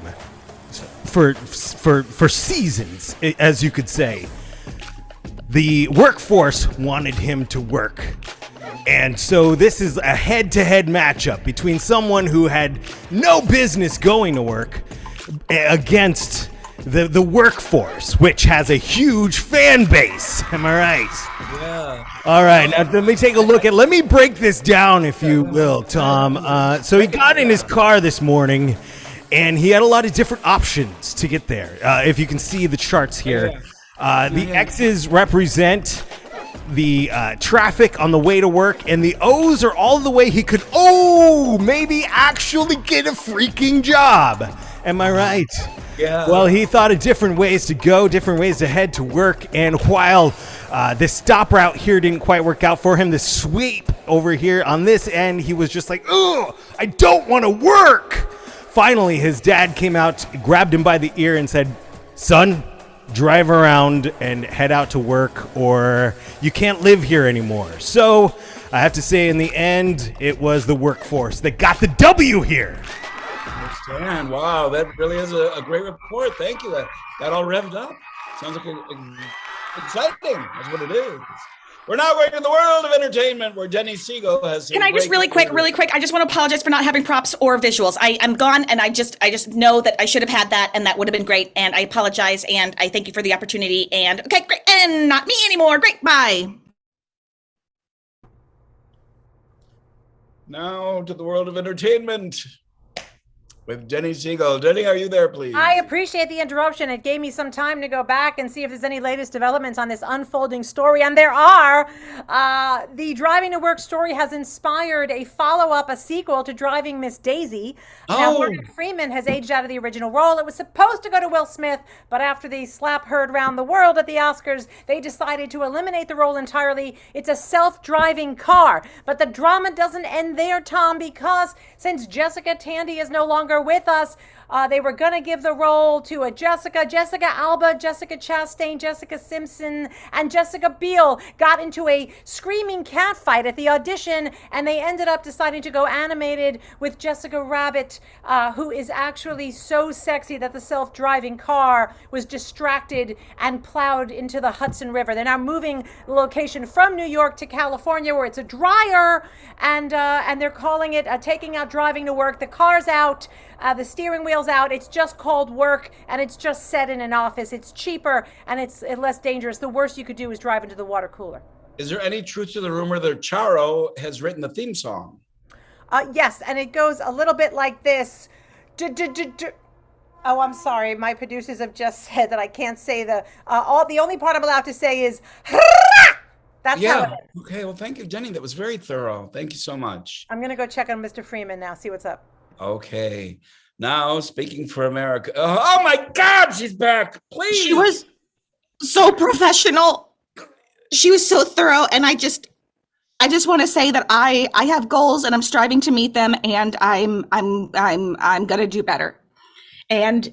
Speaker 1: for seasons, as you could say, the workforce wanted him to work. And so this is a head-to-head matchup between someone who had no business going to work against the workforce, which has a huge fan base. Am I right?
Speaker 2: Yeah.
Speaker 1: All right, now let me break this down, if you will, Tom. So he got in his car this morning, and he had a lot of different options to get there. If you can see the charts here. The X's represent the traffic on the way to work, and the O's are all the way he could, maybe actually get a freaking job. Am I right?
Speaker 2: Yeah.
Speaker 1: Well, he thought of different ways to go, different ways to head to work, and while this stop route here didn't quite work out for him, the sweep over here on this end, he was just like, I don't want to work. Finally, his dad came out, grabbed him by the ear and said, son, drive around and head out to work or you can't live here anymore. So I have to say in the end, it was the workforce that got the W here.
Speaker 2: Understand. Wow, that really is a great report. Thank you. That got all revved up. Sounds like exciting. That's what it is. We're now going to the world of entertainment where Denny Siegel has.
Speaker 4: Can I just really quick, I just want to apologize for not having props or visuals. I'm gone, and I just know that I should have had that, and that would have been great. And I apologize, and I thank you for the opportunity. And okay, great, and not me anymore. Great, bye.
Speaker 2: Now to the world of entertainment with Denny Siegel. Denny, are you there, please?
Speaker 5: I appreciate the interruption. It gave me some time to go back and see if there's any latest developments on this unfolding story. And there are. The Driving to Work story has inspired a follow-up, a sequel to Driving Miss Daisy. Now, Morgan Freeman has aged out of the original role. It was supposed to go to Will Smith, but after the slap heard around the world at the Oscars, they decided to eliminate the role entirely. It's a self-driving car. But the drama doesn't end there, Tom, because since Jessica Tandy is no longer with us, they were going to give the role to a Jessica Alba, Jessica Chastain, Jessica Simpson, and Jessica Biel got into a screaming cat fight at the audition, and they ended up deciding to go animated with Jessica Rabbit, who is actually so sexy that the self-driving car was distracted and plowed into the Hudson River. They're now moving the location from New York to California, where it's a drier, and they're calling it Taking Out Driving to Work. The car's out. The steering wheel's out. It's just called work, and it's just set in an office. It's cheaper, and it's less dangerous. The worst you could do is drive into the water cooler.
Speaker 2: Is there any truth to the rumor that Charo has written the theme song?
Speaker 5: Yes, and it goes a little bit like this. Oh, I'm sorry. My producers have just said that I can't say the only part I'm allowed to say is that's how it is.
Speaker 2: Okay, well, thank you, Denny. That was very thorough. Thank you so much.
Speaker 5: I'm going to go check on Mr. Freeman now, see what's up.
Speaker 2: Okay. Now, speaking for America. Oh, my God, she's back. Please.
Speaker 4: She was so professional. She was so thorough, and I just want to say that I have goals, and I'm striving to meet them, and I'm gonna do better. And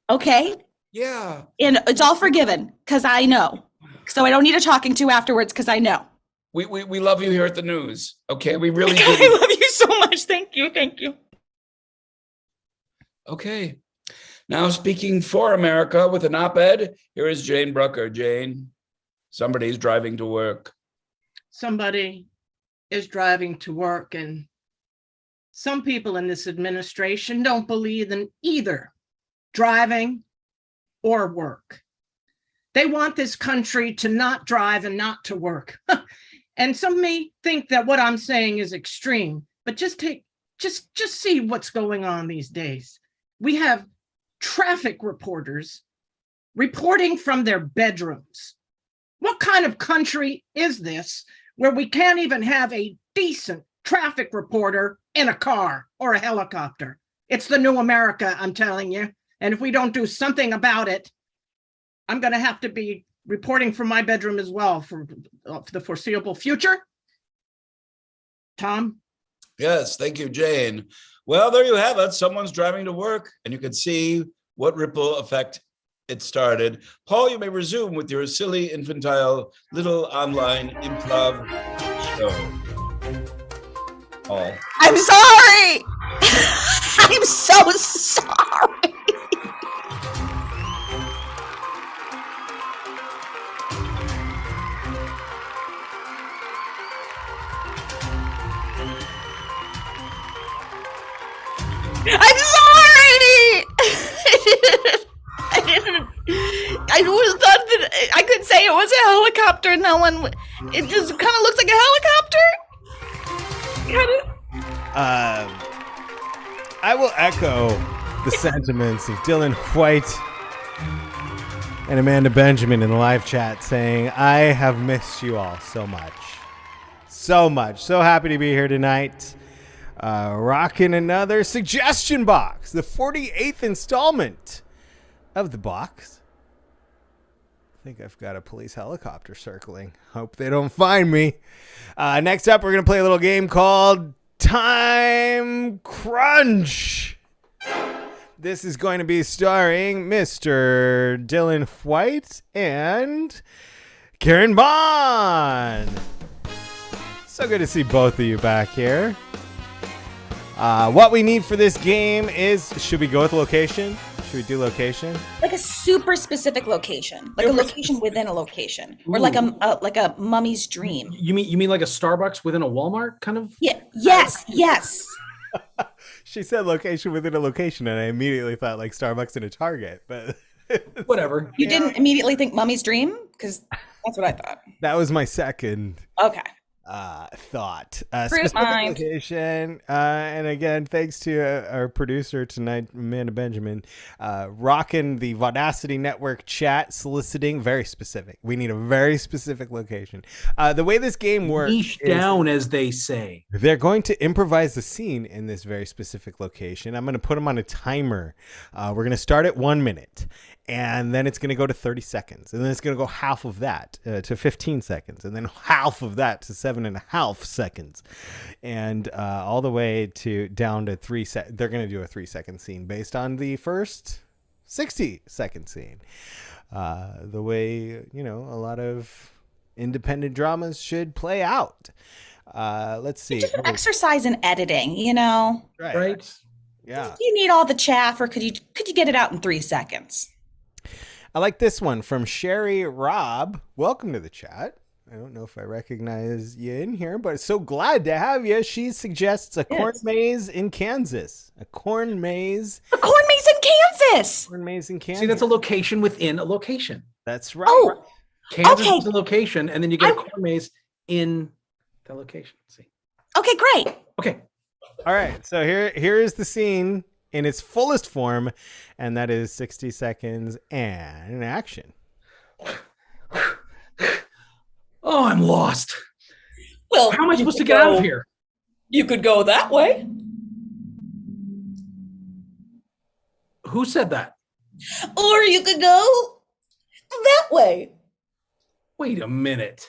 Speaker 4: okay.
Speaker 2: Yeah.
Speaker 4: And it's all forgiven because I know. So I don't need a talking to afterwards because I know.
Speaker 2: We love you here at the news. Okay, we really do.
Speaker 4: I love you so much. Thank you.
Speaker 2: Okay. Now speaking for America with an op-ed, here is Jane Brucker. Jane, somebody's driving to work.
Speaker 6: Somebody is driving to work, and some people in this administration don't believe in either driving or work. They want this country to not drive and not to work. And some may think that what I'm saying is extreme, but just see what's going on these days. We have traffic reporters reporting from their bedrooms. What kind of country is this where we can't even have a decent traffic reporter in a car or a helicopter? It's the new America, I'm telling you. And if we don't do something about it, I'm going to have to be reporting from my bedroom as well for the foreseeable future. Tom?
Speaker 2: Yes, thank you, Jane. Well, there you have it. Someone's driving to work, and you can see what ripple effect it started. Paul, you may resume with your silly, infantile, little online improv show. Paul.
Speaker 4: I'm sorry. I'm so sorry. I'm sorry. I would have thought that I could say it was a helicopter. No one. It just kind of looks like a helicopter.
Speaker 1: I will echo the sentiments of Dylan White And Amanda Benjamin in the live chat saying, I have missed you all so much. So much. So happy to be here tonight. Rocking another suggestion box. The 48th installment of the box. I think I've got a police helicopter circling. Hope they don't find me. Next up, we're going to play a little game called Time Crunch. This is going to be starring Mr. Dylan White and Karen Baughn. So good to see both of you back here. What we need for this game is, should we go with location? Should we do location?
Speaker 4: Like a super specific location, like a location within a location, or like a mummy's dream.
Speaker 3: You mean like a Starbucks within a Walmart kind of?
Speaker 4: Yeah. Yes.
Speaker 1: She said location within a location, and I immediately thought like Starbucks and a Target, but
Speaker 3: Whatever.
Speaker 4: You didn't immediately think mummy's dream? Because that's what I thought.
Speaker 1: that was my second
Speaker 4: Okay.
Speaker 1: thought.
Speaker 4: Fruit
Speaker 1: Specific
Speaker 4: mind.
Speaker 1: location, and again, thanks to our producer tonight, Amanda Benjamin, rocking the Vaudacity network chat, soliciting very specific. We need a very specific location. The way this game works,
Speaker 3: Niche down, as they say.
Speaker 1: they're going to improvise the scene in this very specific location. I'm going to put them on a timer. We're going to start at 1 minute. And then it's going to go to 30 seconds. And then it's going to go half of that to 15 seconds. And then half of that to 7.5 seconds. And all the way to down to 3 seconds. They're going to do a 3-second scene based on the first 60-second scene. The way, a lot of independent dramas should play out. Let's see.
Speaker 4: Just an exercise in editing, you know?
Speaker 3: Right?
Speaker 1: Yeah.
Speaker 4: Do you need all the chaff, or could you get it out in 3 seconds?
Speaker 1: I like this one from Sherry Robb. Welcome to the chat. I don't know if I recognize you in here, but so glad to have you. She suggests a corn maze in Kansas. A corn maze.
Speaker 4: A corn maze in Kansas.
Speaker 1: Corn maze in Kansas.
Speaker 3: See, that's a location within a location.
Speaker 1: That's right.
Speaker 4: Oh,
Speaker 3: Kansas
Speaker 4: okay.
Speaker 3: is a location, and then you get a corn maze in the location. See.
Speaker 4: Okay, great.
Speaker 3: Okay.
Speaker 1: All right. So here is the scene in its fullest form, and that is 60 seconds and action.
Speaker 3: Oh, I'm lost.
Speaker 4: Well,
Speaker 3: How am I supposed to get out of here?
Speaker 4: You could go that way.
Speaker 3: Who said that?
Speaker 4: Or you could go that way.
Speaker 3: Wait a minute.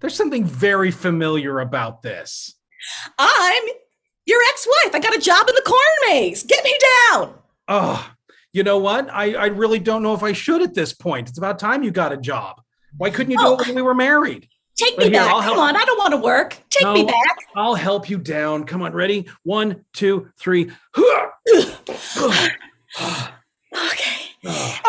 Speaker 3: There's something very familiar about this.
Speaker 4: I'm your ex-wife. I got a job in the corn maze. Get me down.
Speaker 3: Oh, you know what? I really don't know if I should at this point. It's about time you got a job. Why couldn't you do it when we were married?
Speaker 4: Take
Speaker 3: Right
Speaker 4: me
Speaker 3: here,
Speaker 4: back.
Speaker 3: I'll help.
Speaker 4: Come on. I don't want to work. Take me
Speaker 3: No,
Speaker 4: back.
Speaker 3: I'll help you down. Come on, ready? 1, 2, 3.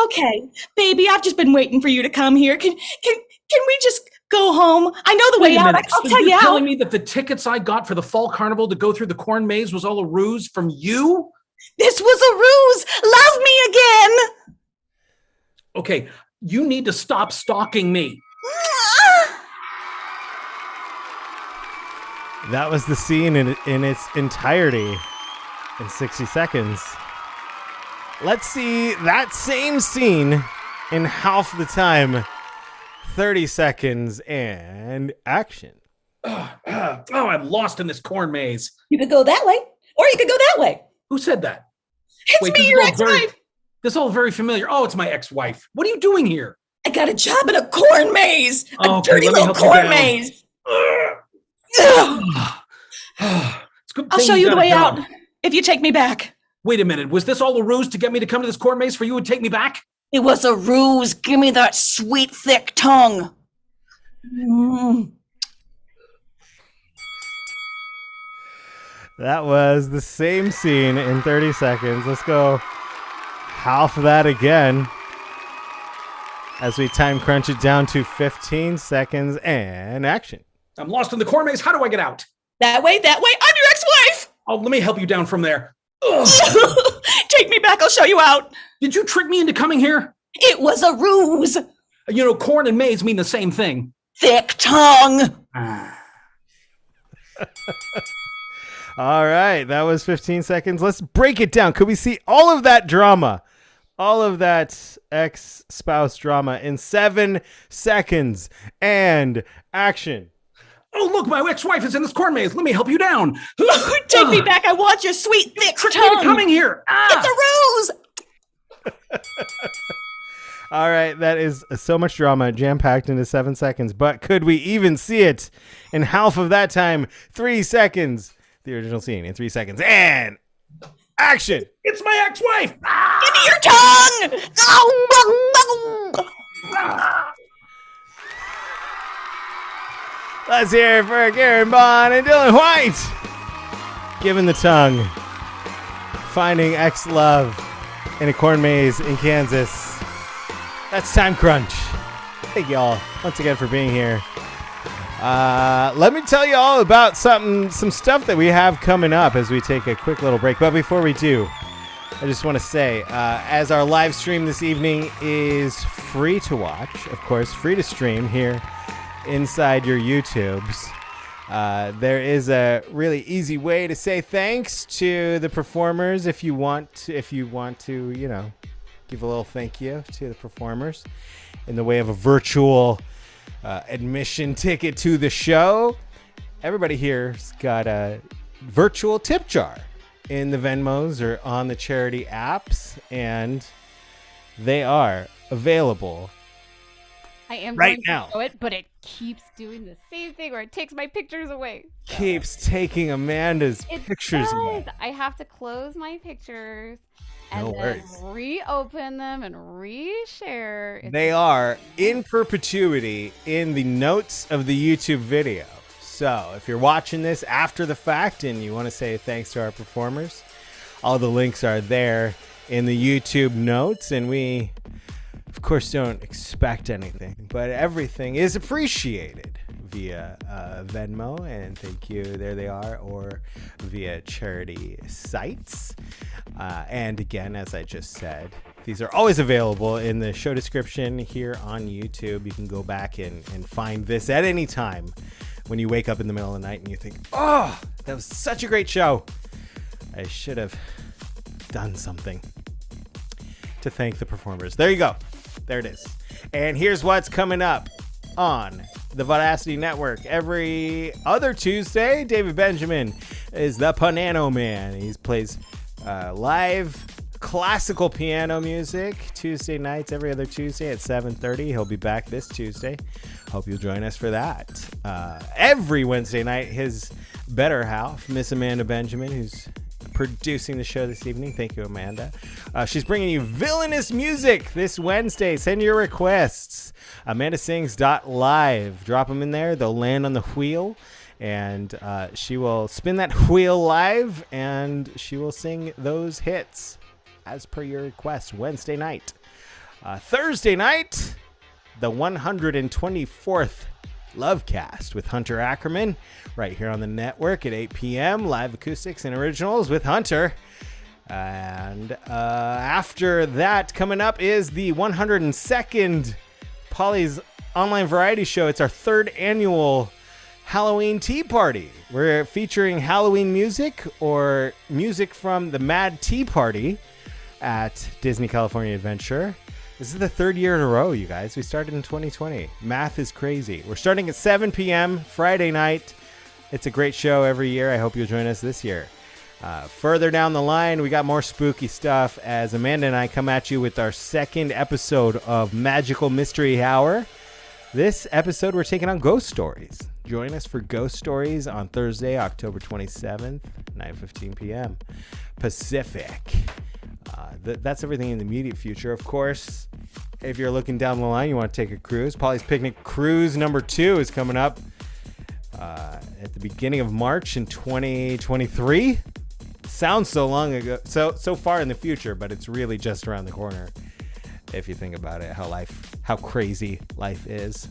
Speaker 4: Okay. Baby, I've just been waiting for you to come here. Can we just go home? I know the way
Speaker 3: Wait a
Speaker 4: out.
Speaker 3: minute.
Speaker 4: I'll
Speaker 3: So
Speaker 4: tell
Speaker 3: you're
Speaker 4: you
Speaker 3: telling
Speaker 4: how.
Speaker 3: me that the tickets I got for the fall carnival to go through the corn maze was all a ruse from you?
Speaker 4: This was a ruse. Love me again.
Speaker 3: Okay, you need to stop stalking me.
Speaker 1: That was the scene in its entirety in 60 seconds. Let's see that same scene in half the time. 30 seconds and action.
Speaker 3: Oh, I'm lost in this corn maze.
Speaker 4: You could go that way, or you could go that way.
Speaker 3: Who said that?
Speaker 4: It's
Speaker 3: Wait,
Speaker 4: me,
Speaker 3: this is
Speaker 4: your
Speaker 3: all very-
Speaker 4: ex-wife.
Speaker 3: This is all very familiar. Oh, it's my ex-wife. What are you doing here?
Speaker 4: I got a job in a corn maze. A
Speaker 3: Okay,
Speaker 4: dirty
Speaker 3: let me
Speaker 4: little
Speaker 3: help you
Speaker 4: corn
Speaker 3: down.
Speaker 4: maze. Ugh.
Speaker 3: It's a good
Speaker 4: I'll
Speaker 3: thing
Speaker 4: show you the
Speaker 3: got a
Speaker 4: way
Speaker 3: job.
Speaker 4: out if you take me back.
Speaker 3: Wait a minute. Was this all a ruse to get me to come to this corn maze for you and take me back?
Speaker 4: It was a ruse. Give me that sweet, thick tongue.
Speaker 1: That was the same scene in 30 seconds. Let's go half of that again as we time crunch it down to 15 seconds and action.
Speaker 3: I'm lost in the corn maze. How do I get out?
Speaker 4: That way, that way. I'm your ex-wife.
Speaker 3: Oh, let me help you down from there. Ugh.
Speaker 4: Take me back. I'll show you out.
Speaker 3: Did you trick me into coming here?
Speaker 4: It was a ruse.
Speaker 3: You know, corn and maze mean the same thing.
Speaker 4: Thick tongue.
Speaker 1: All right, that was 15 seconds. Let's break it down. Could we see all of that drama all of that ex-spouse drama in 7 seconds. And action.
Speaker 3: Oh, look, my ex-wife is in this corn maze. Let me help you down.
Speaker 4: Take me back. I want your sweet, thick
Speaker 3: Trick me into
Speaker 4: tongue.
Speaker 3: coming here.
Speaker 4: It's a ruse.
Speaker 1: All right, that is so much drama jam-packed into 7 seconds. But could we even see it in half of that time? 3 seconds. The original scene in 3 seconds. And action.
Speaker 3: It's my ex-wife.
Speaker 4: Give me your tongue.
Speaker 1: Let's hear it for Karen Baughn and Dylan White. Giving the tongue. Finding ex-love in a corn maze in Kansas. That's Time Crunch. Thank you all once again for being here. Let me tell you all about some stuff that we have coming up as we take a quick little break. But before we do, I just want to say, as our live stream this evening is free to watch, of course, free to stream here inside your YouTubes, there is a really easy way to say thanks to the performers if you want to, you know, give a little thank you to the performers in the way of a virtual admission ticket to the show. Everybody here's got a virtual tip jar in the Venmos or on the charity apps, and they are available
Speaker 7: I am
Speaker 1: right
Speaker 7: going to
Speaker 1: now.
Speaker 7: show it, but it keeps doing the same thing where it takes my pictures away.
Speaker 1: Keeps taking Amanda's
Speaker 7: It
Speaker 1: pictures
Speaker 7: does.
Speaker 1: away.
Speaker 7: I have to close my pictures and
Speaker 1: No
Speaker 7: then
Speaker 1: worries.
Speaker 7: reopen them and reshare. It's
Speaker 1: They are in perpetuity in the notes of the YouTube video. So if you're watching this after the fact and you want to say thanks to our performers, all the links are there in the YouTube notes. And we, of course, don't expect anything, but everything is appreciated via Venmo, and thank you, there they are, or via charity sites. And again, as I just said, these are always available in the show description here on YouTube. You can go back and find this at any time when you wake up in the middle of the night and you think, oh, that was such a great show. I should have done something to thank the performers. There you go. There it is. And here's what's coming up on the Vaudacity Network. Every other Tuesday, David Benjamin is the Piano Man. He plays live classical piano music Tuesday nights, every other Tuesday at 7:30. He'll be back this Tuesday. Hope you'll join us for that. Every Wednesday night, his better half, Miss Amanda Benjamin, who's producing the show this evening. Thank you, Amanda. She's bringing you villainous music this Wednesday. Send your requests. AmandaSings.live. Drop them in there. They'll land on the wheel, and she will spin that wheel live, and she will sing those hits as per your request Wednesday night. Thursday night, the 124th Lovecast with Hunter Ackerman right here on the network at 8 p.m. Live acoustics and originals with Hunter. And after that, coming up is the 102nd Polly's Online Variety Show. It's our 3rd annual Halloween Tea Party. We're featuring Halloween music or music from the Mad Tea Party at Disney California Adventure. This is the 3rd year in a row, you guys. We started in 2020. Math is crazy. We're starting at 7 p.m. Friday night. It's a great show every year. I hope you'll join us this year. Further down the line, we got more spooky stuff as Amanda and I come at you with our 2nd episode of Magical Mystery Hour. This episode, we're taking on ghost stories. Join us for Ghost Stories on Thursday, October 27th, 9:15 p.m. Pacific. That's everything in the immediate future. Of course, if you're looking down the line, you want to take a cruise. Polly's Picnic Cruise number 2 is coming up at the beginning of March in 2023. Sounds so long ago, so far in the future, but it's really just around the corner. If you think about it, how crazy life is.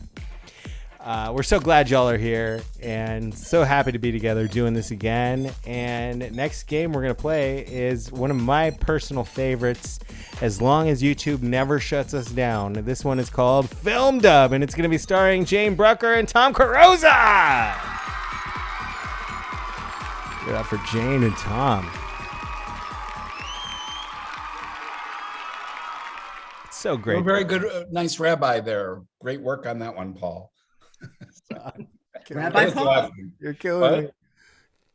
Speaker 1: We're so glad y'all are here and so happy to be together doing this again. And next game we're going to play is one of my personal favorites, as long as YouTube never shuts us down. This one is called Film Dub, and it's going to be starring Jane Brucker and Tom Carrozza. Give it up for Jane and Tom. So
Speaker 2: You're a
Speaker 1: great.
Speaker 2: very good, nice rabbi there. Great work on that one, Paul.
Speaker 6: Rabbi Paul.
Speaker 1: You're killing
Speaker 2: What?
Speaker 1: me.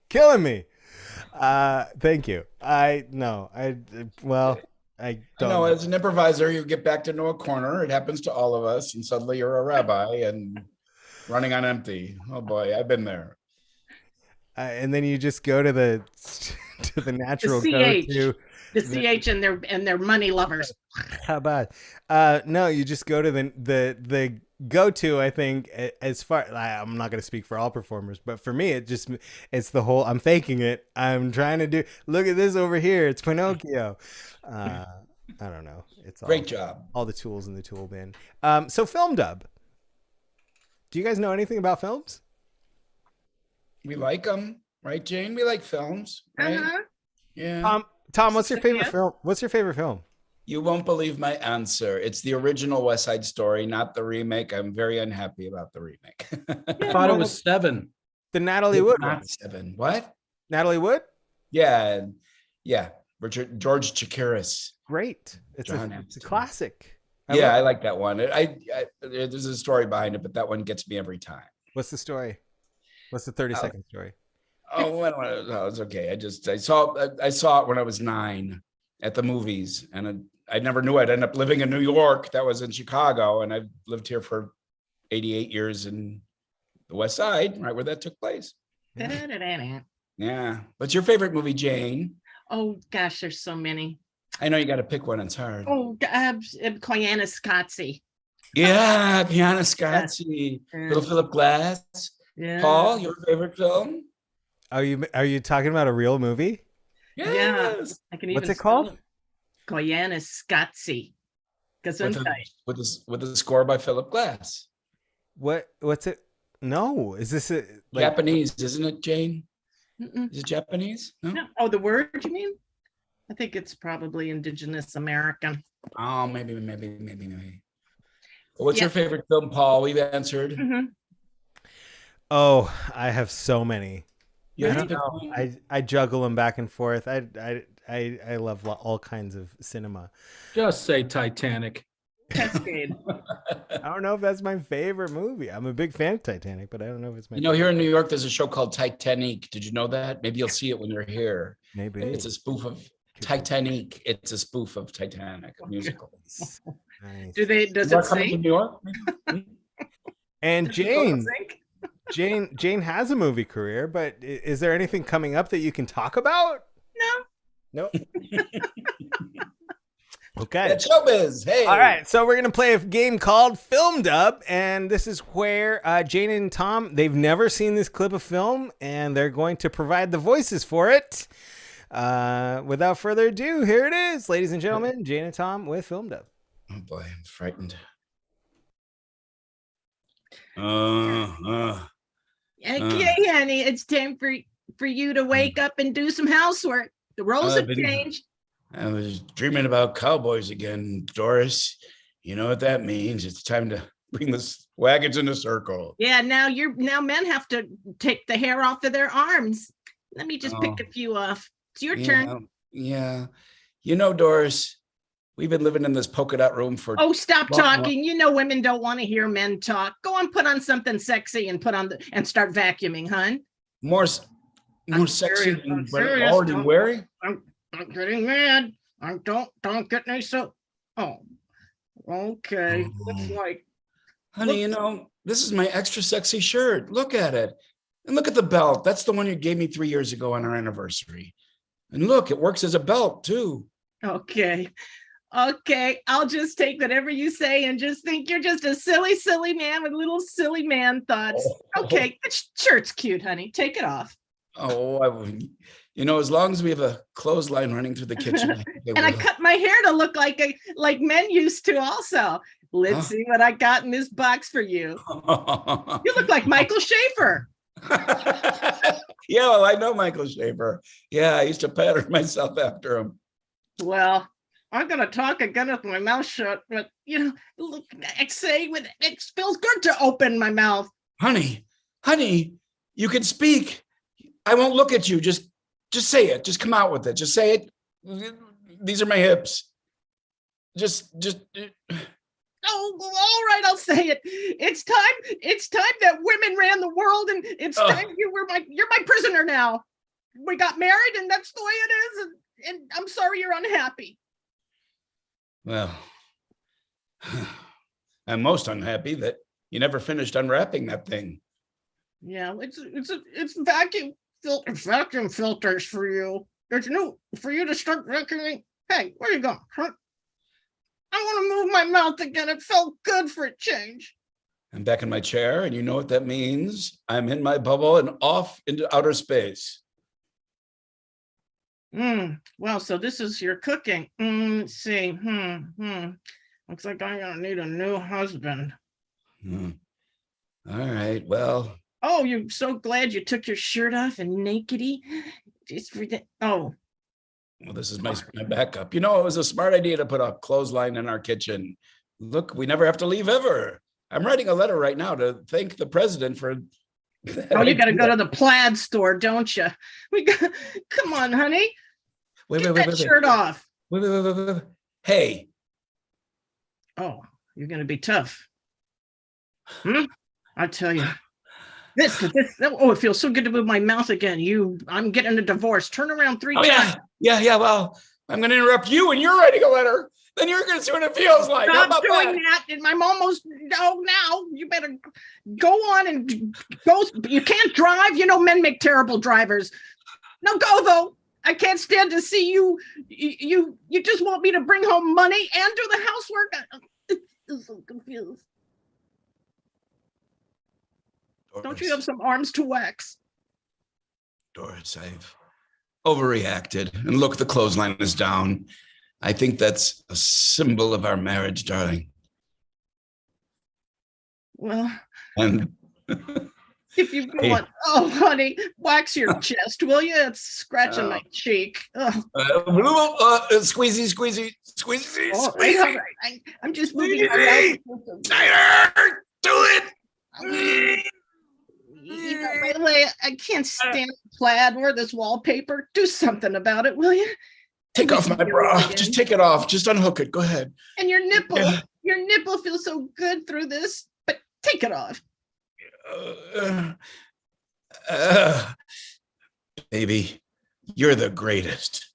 Speaker 1: Killing me. Thank you. I
Speaker 2: know,
Speaker 1: don't.
Speaker 2: as an improviser, you get backed into a corner. It happens to all of us, and suddenly you're a rabbi and running on empty. Oh boy, I've been there.
Speaker 1: And then you just go to the natural
Speaker 6: CH.
Speaker 1: go-to.
Speaker 6: The CH and their money lovers.
Speaker 1: How about? No, you just go to the go-to. I think as far I'm not going to speak for all performers, but for me, it's the whole. I'm faking it. I'm trying to do. Look at this over here. It's Pinocchio. I don't know. It's
Speaker 2: Great job.
Speaker 1: All the tools in the tool bin. So film dub. Do you guys know anything about films?
Speaker 2: We like them, right, Jane? We like films, right?
Speaker 6: Uh-huh.
Speaker 2: Yeah.
Speaker 1: Tom, what's your favorite
Speaker 6: Yeah.
Speaker 1: film? What's your favorite film?
Speaker 2: You won't believe my answer. It's the original West Side Story, not the remake. I'm very unhappy about the remake.
Speaker 3: I thought it was 7.
Speaker 1: The Natalie Wood
Speaker 2: Not
Speaker 1: one.
Speaker 2: 7. What?
Speaker 1: Natalie Wood?
Speaker 2: Yeah. Richard George Chakiris.
Speaker 1: Great. It's a
Speaker 2: John
Speaker 1: classic.
Speaker 2: I like that one. There's a story behind it, but that one gets me every time.
Speaker 1: What's the story? What's the 30-second story?
Speaker 2: Oh, it's okay. I saw it when I was 9 at the movies, and I never knew I'd end up living in New York. That was in Chicago, and I've lived here for 88 years in the West Side, right where that took place. Yeah. What's your favorite movie, Jane?
Speaker 6: Oh gosh, there's so many.
Speaker 2: I know you got to pick one. It's hard.
Speaker 6: Oh, Koyaanisqatsi.
Speaker 2: Yeah, Pianiscazzi. Little Philip Glass.
Speaker 6: Yeah.
Speaker 2: Paul, your favorite film?
Speaker 1: Are you talking about a real movie?
Speaker 2: Yes.
Speaker 6: I can even
Speaker 1: What's it called?
Speaker 6: Koyaanisqatsi. Gesundheit.
Speaker 2: With a score by Philip Glass.
Speaker 1: What's it? No, is this a
Speaker 2: Japanese, isn't it, Jane?
Speaker 6: Mm-mm.
Speaker 2: Is it Japanese? No?
Speaker 6: No. Oh, the word you mean? I think it's probably indigenous American.
Speaker 2: Oh, maybe. Well, what's your favorite film, Paul? We've answered.
Speaker 6: Mhm.
Speaker 1: Oh, I have so many.
Speaker 2: You
Speaker 1: I
Speaker 2: have
Speaker 1: don't
Speaker 2: to pick
Speaker 1: know.
Speaker 2: one.
Speaker 1: I juggle them back and forth. I love all kinds of cinema.
Speaker 3: Just say Titanic.
Speaker 6: Cascade.
Speaker 1: I don't know if that's my favorite movie. I'm a big fan of Titanic, but I don't know if it's my.
Speaker 2: Here in New York, there's a show called Titanic. Did you know that? Maybe you'll see it when you're here.
Speaker 1: Maybe
Speaker 2: It's a spoof of Titanic. It's a spoof of Titanic, a musical.
Speaker 1: Nice.
Speaker 6: Does
Speaker 2: You
Speaker 6: it
Speaker 2: are coming to
Speaker 6: sing?
Speaker 2: New York?
Speaker 1: And
Speaker 6: Does it
Speaker 1: Jane has a movie career, but is there anything coming up that you can talk about?
Speaker 6: No.
Speaker 1: No. Okay.
Speaker 2: That's showbiz. Hey.
Speaker 1: All right, so we're gonna play a game called Film Dub, and this is where Jane and Tom, they've never seen this clip of film, and they're going to provide the voices for it. Without further ado, here it is, ladies and gentlemen, Jane and Tom with Film Dub.
Speaker 2: Oh boy, I'm frightened.
Speaker 6: Okay, honey, it's time for you to wake up and do some housework. The roles have changed.
Speaker 2: I was dreaming about cowboys again, Doris. You know what that means. It's time to bring the wagons in a circle.
Speaker 6: Yeah, now men have to take the hair off of their arms. Let me just pick a few off. It's your turn.
Speaker 2: Yeah. Doris, we've been living in this polka dot room for.
Speaker 6: Oh, stop talking. Women don't want to hear men talk. Go on, put on something sexy and and start vacuuming, hun.
Speaker 2: More
Speaker 6: I'm
Speaker 2: sexy
Speaker 6: serious,
Speaker 2: than
Speaker 6: I'm
Speaker 2: what I'm
Speaker 6: serious.
Speaker 2: already wearing.
Speaker 6: I'm getting mad. Don't get me so. Oh, okay. Looks like.
Speaker 2: Honey, this is my extra sexy shirt. Look at it. And look at the belt. That's the one you gave me 3 years ago on our anniversary. And look, it works as a belt too.
Speaker 6: Okay. I'll just take whatever you say and just think you're just a silly man with little silly man thoughts. Okay, that shirt's cute, honey. Take it off.
Speaker 2: Oh, as long as we have a clothesline running through the kitchen.
Speaker 6: I cut my hair to look like men used to also. Let's see what I got in this box for you. You look like Michael Schaefer.
Speaker 2: Yeah, well, I know Michael Schaefer. Yeah, I used to pattern myself after him.
Speaker 6: Well, I'm gonna talk again with my mouth shut, but look, it feels good to open my mouth.
Speaker 2: Honey, you can speak. I won't look at you. Just say it. Just come out with it. Just say it. These are my hips.
Speaker 6: Oh, well, all right, I'll say it. It's time that women ran the world, and it's time you're my prisoner now. We got married, and that's the way it is. And I'm sorry you're unhappy.
Speaker 2: Well, I'm most unhappy that you never finished unwrapping that thing.
Speaker 6: Yeah, it's vacuum filters for you. There's no for you to start vacuuming. Hey, where you going? Huh? I want to move my mouth again. It felt good for a change.
Speaker 2: I'm back in my chair, and you know what that means. I'm in my bubble and off into outer space.
Speaker 6: Well, so this is your cooking. Let's see. Looks like I'm gonna need a new husband.
Speaker 2: All right. Well.
Speaker 6: Oh, you're so glad you took your shirt off and nakedy. Just for that. Oh.
Speaker 2: Well, this is my backup. You know, it was a smart idea to put a clothesline in our kitchen. Look, we never have to leave ever. I'm writing a letter right now to thank the president for.
Speaker 6: Oh, you got to go to the plaid store, don't you? Come on, honey.
Speaker 2: Wait,
Speaker 6: shirt off.
Speaker 2: Wait. Hey.
Speaker 6: Oh, you're gonna be tough. I tell you. This. Oh, it feels so good to move my mouth again. I'm getting a divorce. Turn around 3 times.
Speaker 2: Yeah. Well, I'm going to interrupt you, and you're writing a letter. Then you're going to see what it feels like.
Speaker 6: Stop doing that. And I'm almost. Oh, now you better go on and go. You can't drive. You know, men make terrible drivers. No, go though. I can't stand to see you. You just want me to bring home money and do the housework. I'm so confused.
Speaker 2: Doris,
Speaker 6: don't you have some arms to wax?
Speaker 2: Doris, I've overreacted. And look, the clothesline is down. I think that's a symbol of our marriage, darling.
Speaker 6: Well,
Speaker 2: and
Speaker 6: if you want, honey, wax your chest, will you? It's scratching my cheek.
Speaker 2: Squeezy.
Speaker 6: All right. I'm just moving my mouth.
Speaker 2: Tighter! Do it!
Speaker 6: I can't stand plaid or this wallpaper. Do something about it, will you?
Speaker 2: Take off my bra. Just take it off. Just unhook it. Go ahead.
Speaker 6: And your nipple feels so good through this, but take it off.
Speaker 2: Baby, you're the greatest.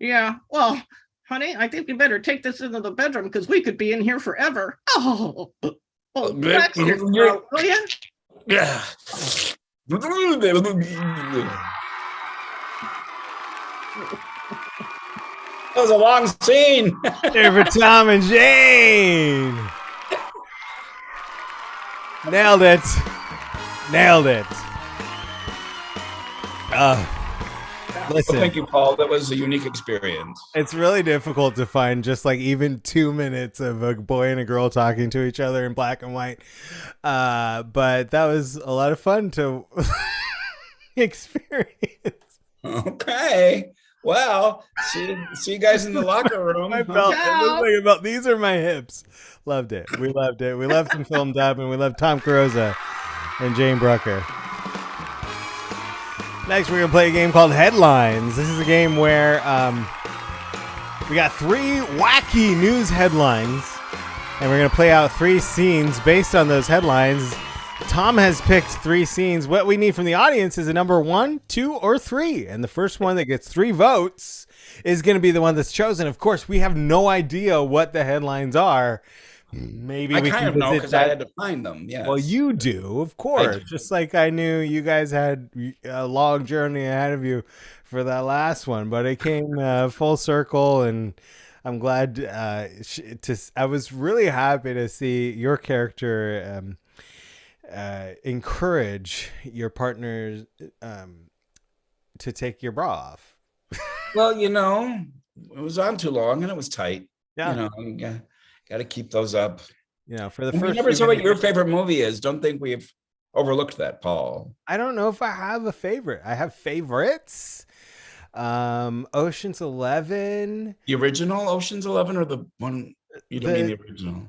Speaker 6: Yeah, well, honey, I think you better take this into the bedroom because we could be in here forever. Wax your throat, will you?
Speaker 2: Yeah. That was a long scene.
Speaker 1: Here for Tom and Jane. Nailed it. Listen.
Speaker 2: Well, thank you, Paul. That was a unique experience.
Speaker 1: It's really difficult to find just like even 2 minutes of a boy and a girl talking to each other in black and white. But that was a lot of fun to experience.
Speaker 2: Okay. Well, see you guys in the locker room.
Speaker 1: I felt these are my hips. Loved it. We loved it. We loved some film dub, and we loved Tom Carrozza and Jane Brucker. Next, we're going to play a game called Headlines. This is a game where we got 3 wacky news headlines, and we're going to play out 3 scenes based on those headlines. Tom has picked 3 scenes. What we need from the audience is a number 1, 2, or 3. And the first one that gets 3 votes is going to be the one that's chosen. Of course, we have no idea what the headlines are. Maybe we
Speaker 2: kind of know because I had to find them. Yeah.
Speaker 1: Well, you do, of course. Just like I knew you guys had a long journey ahead of you for that last one, but it came full circle, and I'm glad I was really happy to see your character encourage your partner to take your bra off.
Speaker 2: Well, it was on too long and it was tight.
Speaker 1: Yeah.
Speaker 2: Got to keep those up.
Speaker 1: For the
Speaker 2: We
Speaker 1: first.
Speaker 2: never said what your favorite movie is. Don't think we've overlooked that, Paul.
Speaker 1: I don't know if I have a favorite. I have favorites. Ocean's 11.
Speaker 2: The original Ocean's 11 or the one you don't mean the original?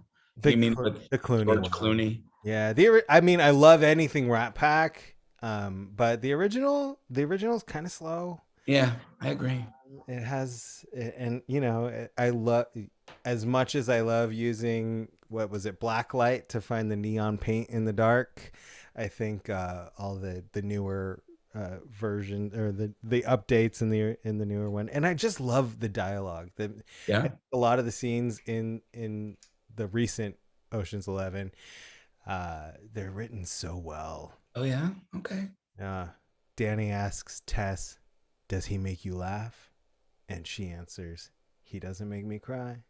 Speaker 2: You mean
Speaker 1: the Clooney?
Speaker 2: George Clooney.
Speaker 1: Yeah, I love anything Rat Pack, but the original is kind of slow.
Speaker 2: Yeah, I agree.
Speaker 1: It has, and I love, as much as I love using, what was it, black light to find the neon paint in the dark. I think all the newer version, or the updates in the newer one, and I just love the dialogue. A lot of the scenes in the recent Ocean's 11, they're written so well.
Speaker 2: Oh yeah, okay.
Speaker 1: Danny asks Tess, "Does he make you laugh?" And she answers, "He doesn't make me cry."